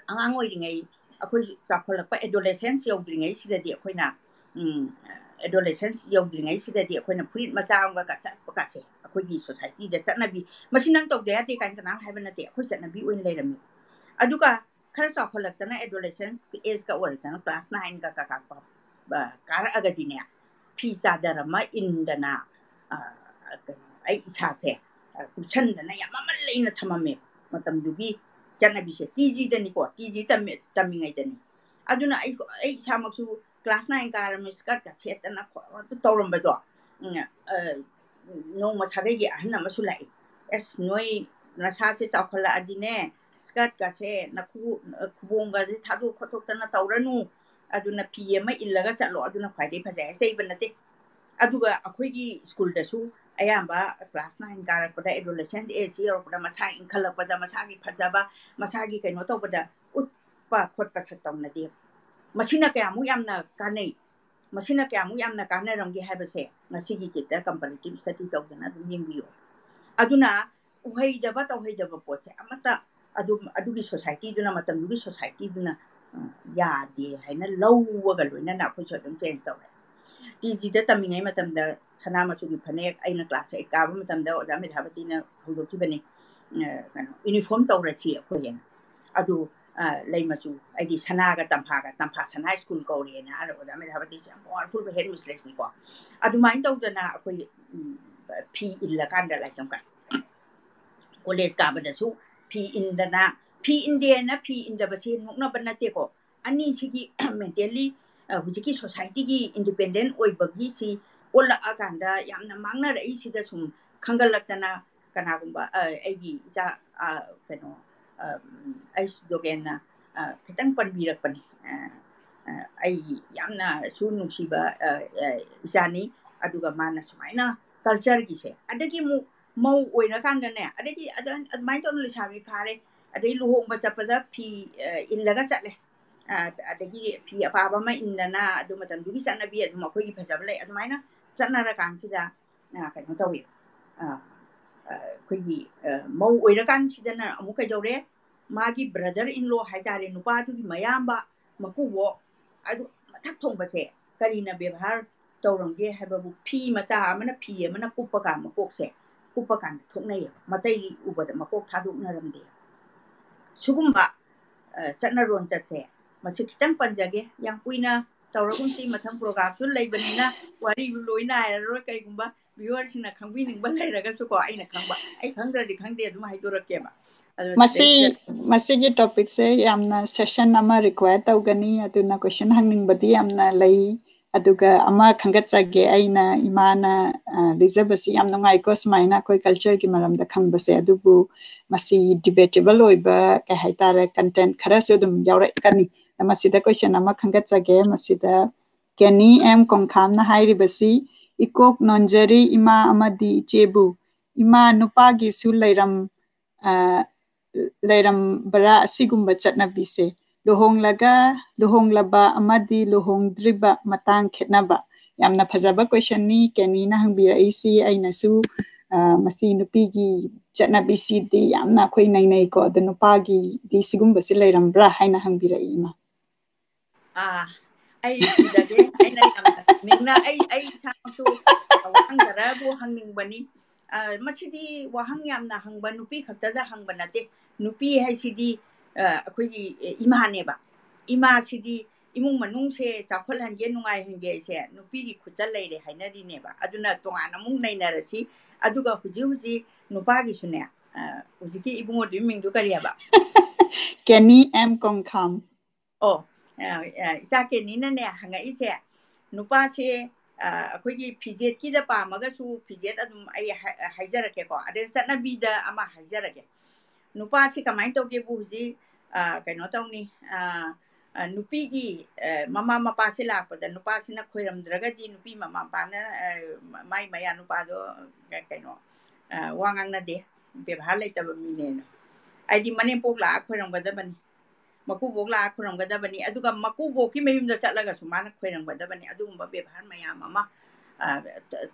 [SPEAKER 2] ꯑꯉꯥꯡ ꯑꯣꯏꯔꯤꯉꯩ ꯑꯩꯈꯣꯏ ꯆꯥꯎꯈꯠꯂꯛꯄ ꯑꯦꯗꯣꯂꯦꯁꯦꯟꯁ ꯌꯧꯗ꯭ꯔꯤꯉꯩꯁꯤꯗꯗꯤ ꯑꯩꯈꯣꯏꯅ ꯑꯦꯗꯣꯂꯦꯁꯦꯟꯁ ꯌꯧꯗ꯭ꯔꯤꯉꯩꯁꯤꯗꯗꯤ ꯑꯩꯈꯣꯏꯅ ꯐꯨꯔꯤꯠ ꯃꯆꯥ ꯑꯃꯒ ꯆꯠꯄꯀꯥꯁꯦ ꯑꯩꯈꯣꯏꯒꯤ ꯁꯣꯁꯥꯏꯇꯤꯗ ꯆꯠꯅꯕꯤ ꯃꯁꯤ ꯅꯪ ꯇꯧꯗ ꯌꯥꯗꯦ ꯀꯥꯏꯅ ꯀꯅꯥꯝ ꯍꯥꯏꯕ ꯅꯠꯇꯦ ꯑꯩꯈꯣꯏ ꯆꯠꯅꯕꯤ ꯑꯣꯏꯅ ꯂꯩꯔꯝꯃꯤ ꯑꯗꯨꯒ ꯈꯔ ꯆꯥꯎꯈꯠꯂꯛꯇꯅ ꯑꯦꯗꯣꯂꯦꯁꯦꯟꯁ ꯑꯦꯖꯀ ꯑꯣꯏꯔꯛꯇꯅ ꯀ꯭ꯂꯥꯁ 9ꯒ ꯀꯥꯔꯛꯑꯒꯗꯤꯅꯦ ꯐꯤ ꯆꯥꯗꯔ ꯑꯃ ꯏꯟꯗꯅ ꯑꯩ ꯏꯁꯥꯁꯦ ꯀꯨꯞꯁꯟꯗꯅ ꯌꯥꯝ ꯃꯃꯜ ꯂꯩꯅ ꯊꯝꯃꯝꯃꯦꯕ ꯃꯇꯝꯗꯨꯒꯤ ꯆꯠꯅꯕꯤꯁꯦ TGꯗꯅꯤꯀꯣ TG ꯇꯝꯃꯤꯉꯩꯗꯅꯤ ꯑꯗꯨꯅ ꯑꯩ ꯏꯁꯥꯃꯛꯁꯨ ꯀ꯭ꯂꯥꯁ 9 ꯀꯥꯔꯝꯃꯤ ꯁ꯭ꯀꯔꯠꯀ ꯁꯦꯠꯇꯅ ꯇꯧꯔꯝꯕꯗꯣ ꯅꯣꯡꯃ ꯁꯥꯒꯩꯒꯤ ꯑꯍꯟ ꯑꯃꯁꯨ ꯂꯥꯛꯏ ꯑꯁ ꯅꯣꯏ ꯅꯁꯥꯁꯦ ꯆꯥꯎꯈꯠꯂꯛꯑꯗꯤꯅꯦ ꯁ꯭ꯀꯔꯠꯀꯁꯦ ꯈꯨꯕꯣꯡꯒꯁꯦ ꯊꯥꯗꯣꯛ ꯈꯣꯠꯇꯣꯛꯇꯅ ꯇꯧꯔꯅꯨ aduna pi ama illaga chatlo aduna khwaidai phajai cheiba nate aduga akhoi school da su ayamba class 9 karakpada adolescent age yorpada masa inkhalakpada masagi phajaba masagi kaino tawbada utpa khotpa satawna de masina kaya mu yamna kanai masina kaya mu yamna kanaramgi habase ngasigi kita comparative study tawdana dum yengbiyo aduna uhaidaba tawhaidaba poche amata adugi society duna matam dugi society duna yade haina lawwaga loina na khoi chodum change tawre PG da tamingai matamda sana machugi phanek aina class 8 ka matamda oja me thabati na hudoki bani kano uniform tawrachi khoyen adu lei machu aigi sana ga tampha sana school ko re na aro oja me thabati jam powerful head mistress ni ko adu main tawdana akhoi P illa kanda la jamka college ka bada su P indana P india na P inda basi nokna banate ko ani sigi mentally hujiki society gi independent oibagi si ola aganda yamna mangna rei sida sum khangalakana kana gumba aigi ja kano ai dogena khitang panbirak pani ai yamna su nusiba isani aduga mana sumaina culture gi se adagi mu mau oina kanda ne adagi admai ton le chabi phare adai luhong ba chapada phi illaga chatle adagi phi apaba ma indana adu matam dugi sana bi adu makoi phajab lai admaina chanara kan sida kaino tawi khoi mau oira kan sidana amuka jore magi brother in law haidare nupa du mayamba makuwo adu mathak thongba se karina bebhar tawrongge hababu phi macha amana phi amana kuppa ka makok se kuppa kan thoknai matai ubada makok thadukna ramde sugumba chanaron chatse masi kitang panjage yang puina tawragun si mathang program su leibanina wari loina ro kai gumba viewer sina khangbi ningba lairaga su ko aina khangba ai khangdra di khangde aduma haidorake ba
[SPEAKER 1] masigi topic se yamna session ama require tawgani aduna question hangningba di yamna lei aduga ama khangatsage aina imana reserve yam nungai ko smaina koi culture ki maram da khangbase adubu masi debatable oiba ka haitare content khara se dum yawra kani masi da question ama khangatsage masi da keni em kongkham na hairi basi ikok nonjari ima amadi chebu ima nupa gi su leiram bara asigumba chatna bise luhonglaba amadi luhongdriba matang khetnaba yamna phajaba question ni keni na hangbira isi aina su masi nupi gi chatna bisi di yamna khoi nai ko the nupa gi di sigumba se leirambra haina hangbira ima
[SPEAKER 2] ai jage aina yamna ningna ai changsu wahang darabu hangning bani masidi wahang yamna hangba nupi khakta da hangba nate nupi haisidi akhoi imane ba ima sidi imung manung se chakhol hange nungai hange se nupi gi khutta leire hainari ne ba aduna tongana mung nainarasi aduga huji nupa gi sune huji ki ibungo diming du kariya ba
[SPEAKER 1] Kenny M Kongkham
[SPEAKER 2] isa ke ni na ne hanga ise nupa se akhoi gi phijet ki da pa maga su phijet adum ai haijarake ko ade chatna bi da ama haijarake nupa si kamai to ke bu huji kaino tawni nupi gi mama mapa se lakpada nupa sina khoiramdraga di nupi mama pa na mai maya nupa do kaino wangang na de bebhar leitaba mine no aidi mane pok la khoiramgada bani maku bok la khoiramgada bani aduga maku boki mayumda chatlaga sumana khoiramgada bani adugumba bebhar maya mama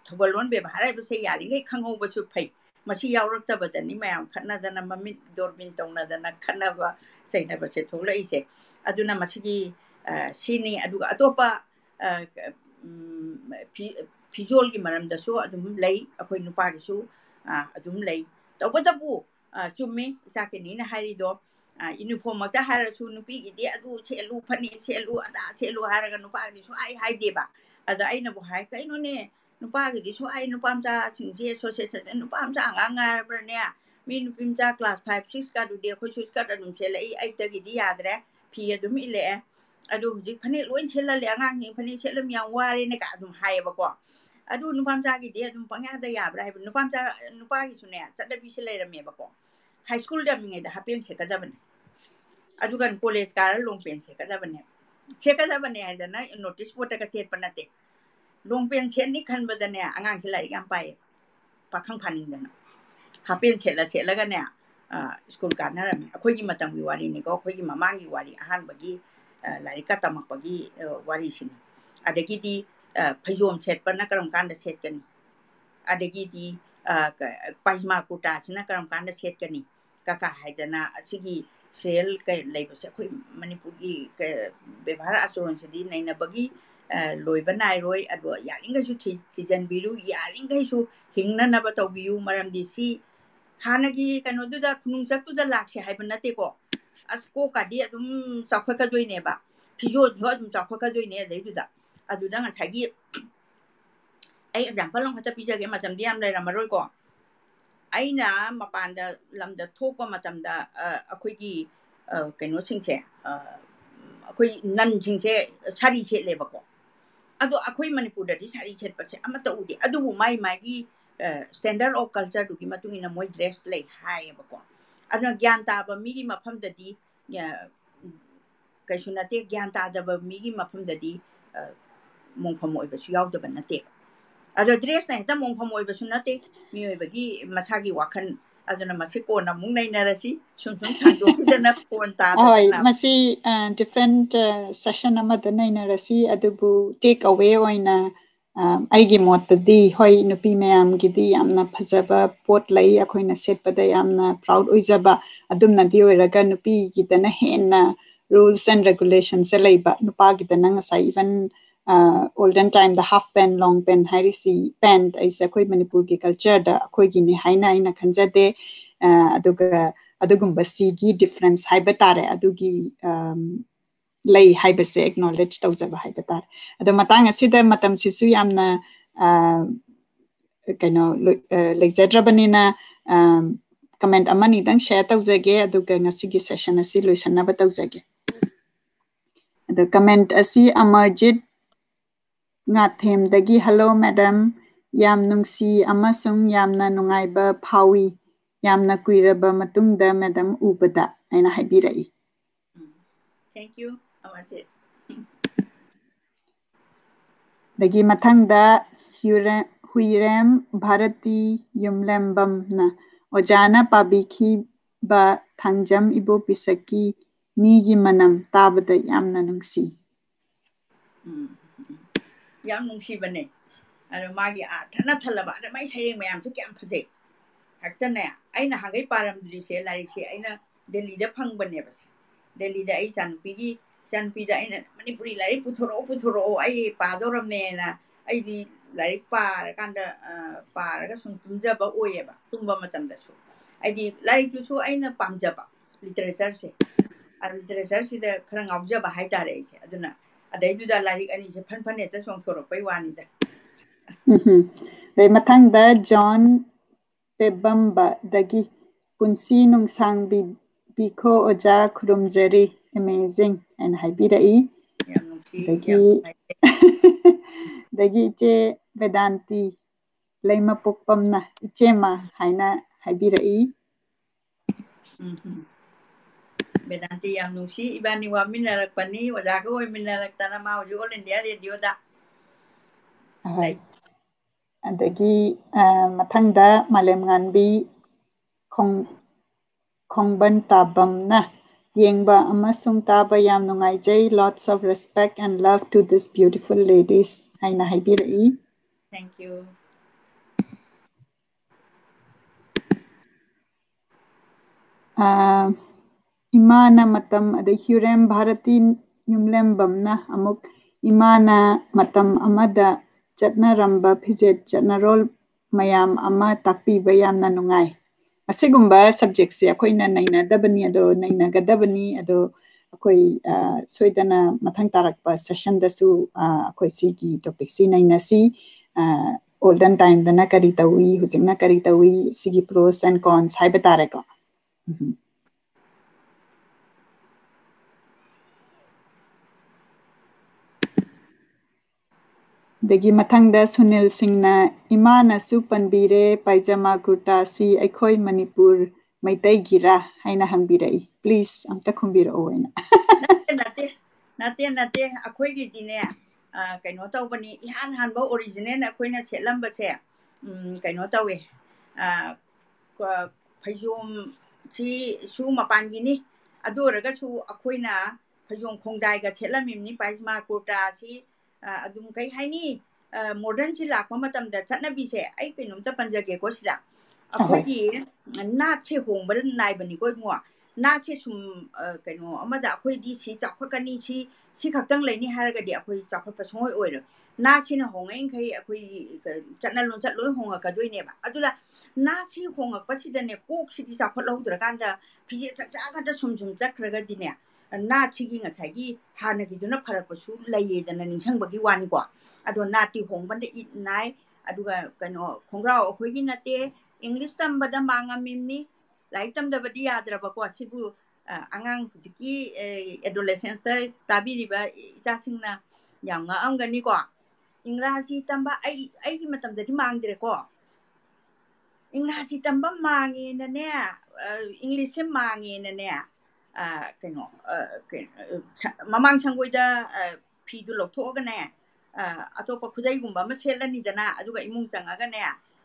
[SPEAKER 2] thobalon bebhar ai se yaringai khangho ba su phai masi yawraktabadani mayam khanadana mamit dorbin tongnadana khanaba sainaba se tholai se aduna masigi sini aduga atopa physiol gi maram da so adum lei akhoi nupa gi su adum lei tawbadabu chummi sakeni na hari do uniform ma ta hara su nupi gi de adu chelu phani chelu ada chelu haraga nupa gi su ai hai de ba ada aina bu hai kaino ne nupa gi su ai nupa amcha chingje association nupa amcha anga brane mi nupimcha class 5 6 ka du de khoi su ka dum chele ai ta gi di yadre phi adum ile adu ji phani loin chela le anga ni phani chelam yang wari ne ka dum hai ba ko adu nupamcha gi de dum pangya da ya bra hai nupa gi su ne cha da bi se le rame ba ko high school da mi da hapen se ka da ban adu kan college ka long pen se ka da ban ꯁꯦꯠꯀꯗꯕꯅꯦ ꯍꯥꯏꯗꯅ notice ꯕꯣꯔꯗꯇꯒ ꯊꯦꯠꯄ ꯅꯠꯇꯦ long pant ꯁꯦꯠꯅꯤ ꯈꯟꯕꯗꯅꯦ ꯑꯉꯥꯡꯁꯦ ꯂꯥꯏꯔꯤꯛ ꯌꯥꯝ ꯄꯥꯏ ꯄꯥꯈꯪ ꯐꯥꯅꯤꯡꯗꯅ half pant ꯁꯦꯠꯂꯒꯅꯦ school ꯀꯥꯟꯅꯔꯝꯃꯤ ꯑꯩꯈꯣꯏꯒꯤ ꯃꯇꯝꯒꯤ ꯋꯥꯔꯤꯅꯤꯀꯣ ꯑꯩꯈꯣꯏꯒꯤ ꯃꯃꯥꯡꯒꯤ ꯋꯥꯔꯤ ꯑꯍꯥꯟꯕꯒꯤ ꯂꯥꯏꯔꯤꯛꯀ ꯇꯝꯃꯛꯄꯒꯤ ꯋꯥꯔꯤꯁꯤꯅꯤ ꯑꯗꯒꯤꯗꯤ ꯐꯩꯖꯣꯝ ꯁꯦꯠꯄꯅ ꯀꯔꯝ ꯀꯥꯟꯗ ꯁꯦꯠꯀꯅꯤ ꯑꯗꯒꯤꯗꯤ ꯄꯥꯏꯖꯃꯥ ꯀꯨꯔꯇꯥꯁꯤꯅ ꯀꯔꯝ ꯀꯥꯟꯗ ꯁꯦꯠꯀꯅꯤ ꯀꯀꯥ ꯍꯥꯏꯗꯅ ꯑꯁꯤꯒꯤ ꯁꯤꯔꯤꯌꯦꯜ ꯂꯩꯕꯁꯦ ꯑꯩꯈꯣꯏ ꯃꯅꯤꯄꯨꯔꯒꯤ ꯕꯦꯚꯥꯔ ꯑꯆꯣꯟꯁꯤꯗꯤ ꯅꯩꯅꯕꯒꯤ ꯂꯣꯏꯕ ꯅꯥꯏꯔꯣꯏ ꯑꯗꯣ ꯌꯥꯔꯤꯈꯩꯁꯨ ꯊꯤꯖꯤꯟꯕꯤꯔꯨ ꯌꯥꯔꯤꯈꯩꯁꯨ ꯍꯤꯡꯅꯅꯕ ꯇꯧꯕꯤꯌꯨ ꯃꯔꯝꯗꯤ ꯁꯤ ꯍꯥꯟꯅꯒꯤ ꯀꯩꯅꯣꯗꯨꯗ ꯈꯨꯅꯨꯡꯆꯛꯇꯨꯗ ꯂꯥꯛꯁꯦ ꯍꯥꯏꯕ ꯅꯠꯇꯦꯀꯣ ꯑꯁ ꯀꯣꯛꯀꯗꯤ ꯑꯗꯨꯝ ꯆꯥꯎꯈꯠꯀꯗꯣꯏꯅꯦꯕ ꯐꯤꯖꯣꯜꯁꯨ ꯑꯗꯨꯝ ꯆꯥꯎꯈꯠꯀꯗꯣꯏꯅꯦ ꯑꯗꯨꯗ ꯉꯁꯥꯏꯒꯤ ꯑꯩ ꯑꯦꯛꯖꯥꯝꯄꯜ ꯑꯃꯈꯛꯇ ꯄꯤꯖꯒꯦ ꯃꯇꯝꯗꯤ ꯌꯥꯝ ꯂꯩꯔꯝꯃꯔꯣꯏꯀꯣ ꯑꯩꯅ ꯃꯄꯥꯟꯗ ꯂꯝꯗ ꯊꯣꯛꯄ ꯃꯇꯝꯗ ꯑꯩꯈꯣꯏꯒꯤ ꯀꯩꯅꯣꯁꯤꯡꯁꯦ ꯑꯩꯈꯣই ꯅꯟꯁꯤꯡꯁꯦ ꯁꯥꯔꯤ ꯁꯦꯠꯂꯦꯕꯀꯣ ꯑꯗꯣ ꯑꯩꯈꯣꯏ ꯃꯅꯤꯄꯨꯔꯗꯗꯤ ꯁꯥꯔꯤ ꯁꯦꯠꯄꯁꯦ ꯑꯃꯠꯇ ꯎꯗꯦ ꯑꯗꯨꯕꯨ ꯃꯥꯒꯤ ꯁ꯭ꯇꯦꯟꯗꯔꯠ ꯑꯣꯐ ꯀꯜꯆꯔꯗꯨꯒꯤ ꯃꯇꯨꯡ ꯏꯟꯅ ꯃꯣꯏ ꯗ꯭ꯔꯦꯁ ꯂꯩ ꯍꯥꯏꯌꯦꯕꯀꯣ ꯑꯗꯨꯅ ꯒ꯭ꯌꯥꯟ ꯇꯥꯕ ꯃꯤꯒꯤ ꯃꯐꯝꯗꯗꯤ ꯀꯩꯁꯨ ꯅꯠꯇꯦ ꯒ꯭ꯌꯥꯟ ꯇꯥꯗꯕ ꯃꯤꯒꯤ ꯃꯐꯝꯗꯗꯤ ꯃꯣꯡꯐꯝ ꯑꯣꯏꯕꯁꯨ ꯌꯥꯎꯗꯕ ꯅꯠꯇꯦꯕ ꯑꯗꯣ ꯗ꯭ꯔꯦꯁꯅ ꯍꯦꯛꯇ ꯃꯣꯡꯐꯝ ꯑꯣꯏꯕꯁꯨ ꯅꯠꯇꯦ ꯃꯤꯑꯣꯏꯕꯒꯤ ꯃꯁꯥꯒꯤ ꯋꯥꯈꯜ ꯑꯗꯨꯅ ꯃꯁꯤ ꯀꯣꯟꯅ ꯑꯃꯨꯛ ꯅꯩꯅꯔꯁꯤ ꯁꯨꯝ ꯁꯥꯡꯗꯣꯛꯈꯤꯗꯅ ꯐꯣꯟ ꯇꯥꯗꯗꯅ
[SPEAKER 1] ꯃꯁꯤ ꯗꯤꯐꯔꯦꯟꯠ ꯁꯦꯁꯟ ꯑꯃꯗ ꯅꯩꯅꯔꯁꯤ ꯑꯗꯨꯕꯨ ꯇꯦꯛ ꯑꯋꯦ ꯑꯣꯏꯅ ꯑꯩꯒꯤ ꯃꯣꯠꯇꯗꯤ ꯍꯣꯏ ꯅꯨꯄꯤ ꯃꯌꯥꯝꯒꯤꯗꯤ ꯌꯥꯝꯅ ꯐꯖꯕ ꯄꯣꯠ ꯂꯩ ꯑꯩꯈꯣꯏꯅ ꯁꯦꯠꯄꯗ ꯌꯥꯝꯅ ꯄ꯭ꯔꯥꯎꯗ ꯑꯣꯏꯖꯕ ꯑꯗꯨꯝꯅꯗꯤ ꯑꯣꯏꯔꯒ ꯅꯨꯄꯤꯒꯤꯗꯅ ꯍꯦꯟꯅ ꯔꯨꯜꯁ ꯑꯦꯟ ꯔꯦꯒꯨꯂꯦꯁꯟꯁꯦ ꯂꯩꯕ ꯅꯨꯄꯥꯒꯤꯗꯅ ꯉꯁꯥꯏ even olden time the half pen long pen hairisi pen is akhoi manipur ki culture da akhoi gi ni haina aina khanjade aduga adugumba si gi difference haiba tare adugi lei haiba se acknowledge tawjaba haiba tare adu matang asida matam sisu yamna kaino lejadраbanina comment amani dang share tawjage aduga ngasigi session asi loisanaba tawjage adu comment asi Amarjit Ngathemdagi hello madam yam nungsi amasung yamna nungaiba phawi yamna kuiraba matungda madam ubada aina haibirai
[SPEAKER 2] thank you Amarjit
[SPEAKER 1] dagi mathangda huirem bharati yumlembam na ojana pabikhi ba thangjam ibo pisaki migi manam tabada yamna nungsi
[SPEAKER 2] ꯌꯥꯝ ꯅꯨꯡꯁꯤꯕꯅꯦ ꯑꯗꯣ ꯃꯥꯒꯤ ꯑꯥꯔꯊꯅ ꯊꯜꯂꯕ ꯑꯗ ꯃꯥꯏ ꯁꯩꯔꯦꯡ ꯃꯌꯥꯝꯁꯦ ꯀꯌꯥꯝ ꯐꯖꯩ ꯍꯦꯛꯇꯅꯦ ꯑꯩꯅ ꯍꯥꯡꯒꯩ ꯄꯥꯔꯝꯗ꯭ꯔꯤꯁꯦ ꯂꯥꯏꯔꯤꯛꯁꯦ ꯑꯩꯅ ꯗꯦꯜꯂꯤꯗ ꯐꯪꯕꯅꯦꯕ ꯗꯦꯜꯂꯤꯗ ꯑꯩ ꯏꯆꯥꯅꯨꯄꯤꯗ ꯑꯩꯅ ꯃꯅꯤꯄꯨꯔꯤ ꯂꯥꯏꯔꯤꯛ ꯄꯨꯊꯣꯔꯛꯑꯣ ꯑꯩ ꯄꯥꯗꯧꯔꯝꯅꯦꯅ ꯑꯩꯗꯤ ꯂꯥꯏꯔꯤꯛ ꯄꯥꯔꯀꯥꯟꯗ ꯄꯥꯔꯒ ꯁꯨꯝ ꯇꯨꯝꯖꯕ ꯑꯣꯏꯌꯦꯕ ꯇꯨꯝꯕ ꯃꯇꯝꯗꯁꯨ ꯑꯩꯗꯤ ꯂꯥꯏꯔꯤꯛꯇꯨꯁꯨ ꯑꯩꯅ ꯄꯥꯝꯖꯕ ꯂꯤꯇꯔꯦꯆꯔꯁꯦ ꯂꯤꯇꯔꯦꯆꯔꯁꯤꯗ ꯈꯔ ꯉꯥꯎꯖꯕ ꯍꯥꯏꯇꯥꯔꯦ ꯑꯩꯁꯦ ꯑꯗꯨꯅ ꯑꯗꯩꯗꯨꯗ ꯂꯥꯏꯔꯤꯛ ꯑꯅꯤꯁꯦ ꯐꯟ ꯍꯦꯛꯇ ꯆꯣꯡꯊꯣꯔꯛꯄꯩ ꯋꯥꯅꯤꯗ
[SPEAKER 1] ꯃꯊꯪꯗ ꯖꯣꯟ ꯄꯦꯕꯝꯕꯗꯒꯤ ꯄꯨꯟꯁꯤ ꯅꯨꯡꯁꯥꯡꯕꯤꯈꯣ ꯑꯣꯖꯥ ꯈꯨꯔꯨꯝꯖꯔꯤ ꯑꯦꯃꯦꯖꯤꯡ ꯍꯥꯏꯅ ꯍꯥꯏꯕꯤꯔꯛꯏ
[SPEAKER 2] ꯌꯥꯝ ꯅꯨꯡꯁꯤ ꯌꯥꯝꯗꯒꯤ
[SPEAKER 1] ꯏꯆꯦ ꯕꯦꯗꯥꯟꯇꯤ ꯂꯩꯃꯄꯣꯛꯄꯝꯅ ꯏꯆꯦꯃ ꯍꯥꯏꯅ ꯍꯥꯏꯕꯤꯔꯛꯏ
[SPEAKER 2] ꯕꯦꯗꯥꯟꯇꯤ ꯌꯥꯝ ꯅꯨꯡꯁꯤ ꯏꯕꯥꯅꯤ ꯋꯥꯃꯤꯟꯅꯔꯛꯄꯅꯤ ꯑꯣꯖꯥꯒ ꯑꯣꯏꯃꯤꯟꯅꯔꯛꯇꯅ ꯃꯥ ꯍꯧꯖꯤꯛ ꯑꯣꯜ ꯏꯟꯗꯤꯌꯥ ꯔꯦꯗꯤꯑꯣꯗ
[SPEAKER 1] ꯂꯩ ꯑꯗꯒꯤ ꯃꯊꯪꯗ ꯃꯥꯂꯦꯝꯉꯥꯟꯕꯤ ꯈꯣꯡꯕꯟ ꯇꯥꯕꯝꯅ ꯌꯦꯡꯕ ꯑꯃꯁꯨꯡ ꯇꯥꯕ ꯌꯥꯝ ꯅꯨꯡꯉꯥꯏꯖꯩ lots of respect and love to this beautiful ladies ꯍꯥꯏꯅ ꯍꯥꯏꯕꯤꯔꯛꯏ
[SPEAKER 2] thank you
[SPEAKER 1] Imana matam ada Hurem Bharati Yumlembamna amuk Imana matam amada Chatna Ramba Pizet Chatnarol Mayam ama takpi bayam na nungai asigumba subject se akoina nainadabani ado nainagadabani ado akoi soidana mathang tarakpa session dasu akoi sigi topic si nainasi olden time dana kari tawi hujingna kari tawi sigi pros and cons haibatare ko dagi mathangda Sunil Singhna imana su panbire paijama kurta si aikhoi Manipur maitai gira haina hangbirai please amta khumbira oina
[SPEAKER 2] nate akhoi kaino tawbani ihan hanba original akhoi na chelam ba che kaino tawe phajom chi su mapan gi ni adu raga su akhoi na phajom khongdai ga chelam ni paisma kurta chi adum kai haini modern chi lakma matam da chatna bi se ai kaino ta panjage ko sida akhoi gi na che hong ba nai bani ko mo na che sum kaino amada akhoi di chi chakwa kani chi si khaktang leini haraga di akhoi chakwa pa songoi oiro na chi na hong ai khai akhoi chatna lon chat loi hong ka doi ne ba adula na chi hong pa si da ne kok si di chakwa lo dra kan da phi cha cha ga da sum chakraga di ne na chi gi nga chai gi hana gi duna pharak pa su lai da na ningsang ba gi wani ko ado na ti hong ban de it nai aduga kaino khongrao akhoi gi na te English tam ba da manga mimni like tam da ba di adra ba ko sibu angang jiki adolescence tabi riba cha singna yang nga am gani ko ingraji tamba ai gi matam da di mang dire ko ingraji tamba mangi na ne english se mangi na ne kaino mamang changoi da phi du lok tho ga ne atopa khudai gumba ma selani dana aduga imung changa ga ne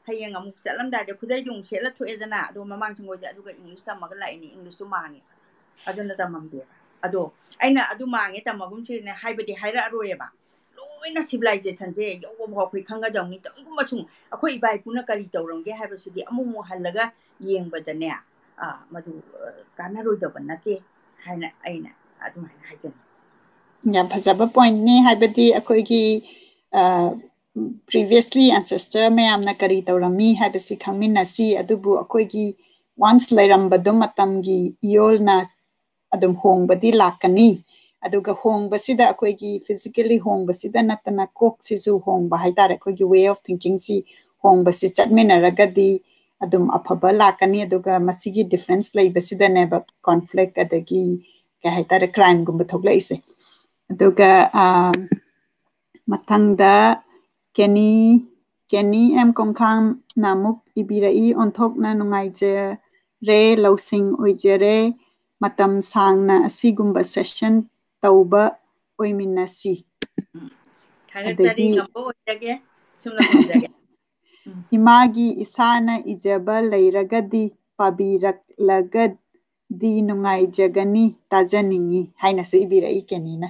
[SPEAKER 2] hayang amuk chalam da de khudai dung sela tho edana adu mamang changoi da aduga english tamba ga lai ni english tu mangi aduna tamam de ado aina adu mangi tamagum chi ne haibadi haira royeba loina civilization je yo bo khoi khanga dong ni tong gum chung akhoi bai puna kari tawrong ge haiba sidi amu halaga yengba da ne madu kana roi da banate haina aina adu haina hajen
[SPEAKER 1] yam phajaba point ni haibadi akhoi gi previously ancestor mayam na kari tawrami haibasi khangmin na si adubu akhoi gi once lairam badum matam gi yol na adum hong badi lakani aduga hong basida akhoi gi physically hong basida natana kok sisu hong ba haidar akhoi gi way of thinking si hong basi chatmina ragadi adum aphaba lakani aduga masigi difference lay basida ne ba conflict adagi ka haidar crime gum thokla ise aduga mathangda Kenny em kongkhang namuk ibirai onthok na nungai je re lausing oijere matam sangna asigumba session tauba oiminasi
[SPEAKER 2] thagachari ngambo oijage sumna ngamjage
[SPEAKER 1] imagi isana ijaba leiragadi pabirak lagadi nungai jagani tajaningi haina se ibirai kenina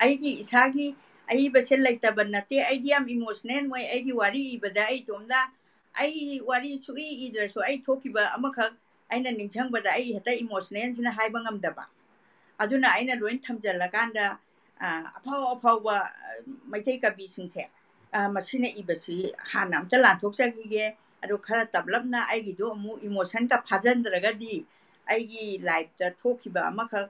[SPEAKER 2] aigi isagi ai basel laita banate ai diam emotional moi ai gi wari ibada ai tomda ai wari sui idra so ai thokiba amakha aina ningchang bada ai hata emotional sina haiba ngamdaba aduna aina loin thamjala kanda apau ba maitai kabi singse masina ibasi hanam chalan thokchagi ge adu khara tablapna ai gi do mu emotion ka phajandraga di ai gi life ta thokiba amakha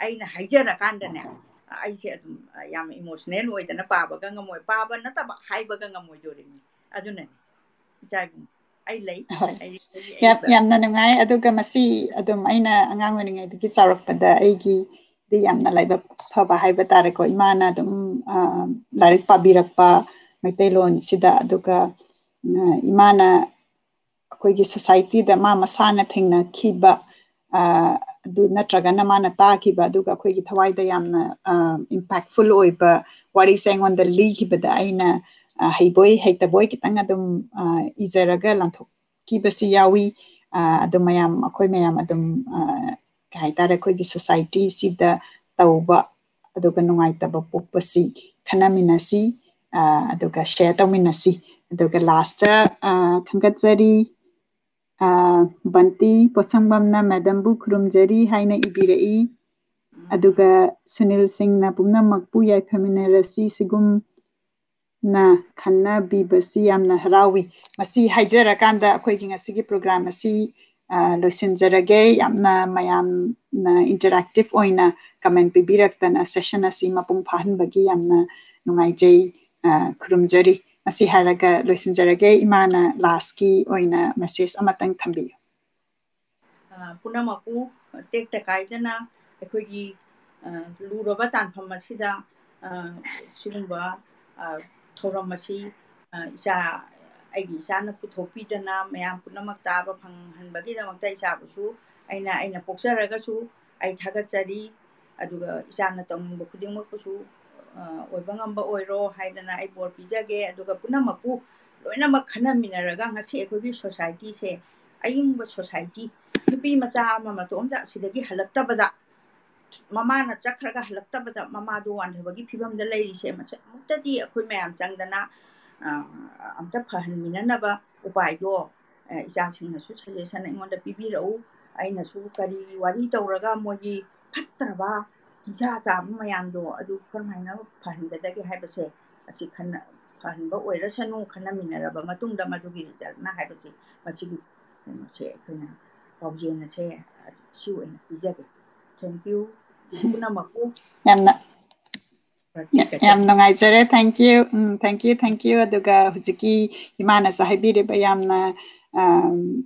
[SPEAKER 2] aina haijara kanda ne ai se adum yam emotional oi dana paba ga ngamoi paba na ta haiba ga ngamoi jori aduna isa ai lei
[SPEAKER 1] yam na ngai aduga masi adum aina angang wani ngai digi sarakpada aigi di yam na laiba phaba haiba tare ko imana adum larik pabirakpa maitailon sida aduga imana akoi gi society da ma masana thingna khiba adu natragana mana ta khiba aduga akoi gi thawai da yamna impactful oiba wari seng on the league bada aina haiboi haitaboy kitang adum izaraga lanthok kibasi yawi adum mayam akoi mayam adum kai tare akoi gi society sida tauba aduga nungai taba pokpasi khanaminasi aduga share tawminasi aduga last khangatsari Banti Posangbamna Madam Bu Khurumjari haina ibirei aduga Sunil Singh na pumna makpu yai feminarasi sigum na khanna bibasi amna harawi masi haijara kanda akhoi gi ngasigi program asi loisinjarage amna mayam na interactive oina comment bibirakta session asi mapung phan bagi amna nungai jai khurumjari Asi haraga loisinjarage imana last ki oina message amatang thambi
[SPEAKER 2] punamaku tekta kaidana ekhoigi luroba tanpham asida sigumba thoramasi isa aigi sana puthopidana mayam punamak taba phanghanbagi namakta isa busu aina poksaraga su ai thagachari aduga ichana tongba khudingmakku oiba ngamba oiro haidana ai bor pijage aduga punamaku loinamak khanaminaraga ngasi ekhoi society se ayingba society nupi macha ama matomda sidagi halaktabada mamana chakraga halaktabada mamadu wanhabagi phibamda lerise masa muktadi ekhoi mayam changdana amta phahanminanaba upaido ichasingnasu suggestion aingonda pibirau ainasu kari wari tawraga mogi phatraba hinsa chaba mayamdo adu karmaina phahangadage haibase asi khanna phahanba oirasanu khanaminaraba matungda madugi result na haibase masigi se kana paujena se si oina pijage thank you punamaku
[SPEAKER 1] yamna nungaijare thank you aduga hujiki imana sahibire bayamna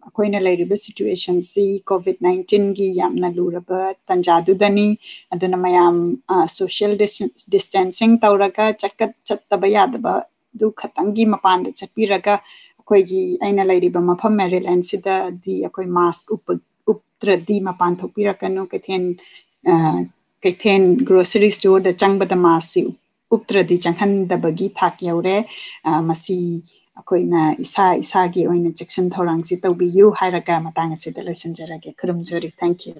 [SPEAKER 1] akoina lairiba situation si COVID-19 gi yamna luraba tanjadudani aduna mayam social distancing tawraga chattaba yadaba du khatangi mapanda chapiraga akoigi aina lairiba mafam Maryland sida di akoi mask uptradi mapan thopirakanu kaithen grocery store da changbada mask uptradi changhandabagi thak yaure masi akoina isa gi oina section thorang si tawbiyu hairaga matanga sida loisanjarage khurumjori thank you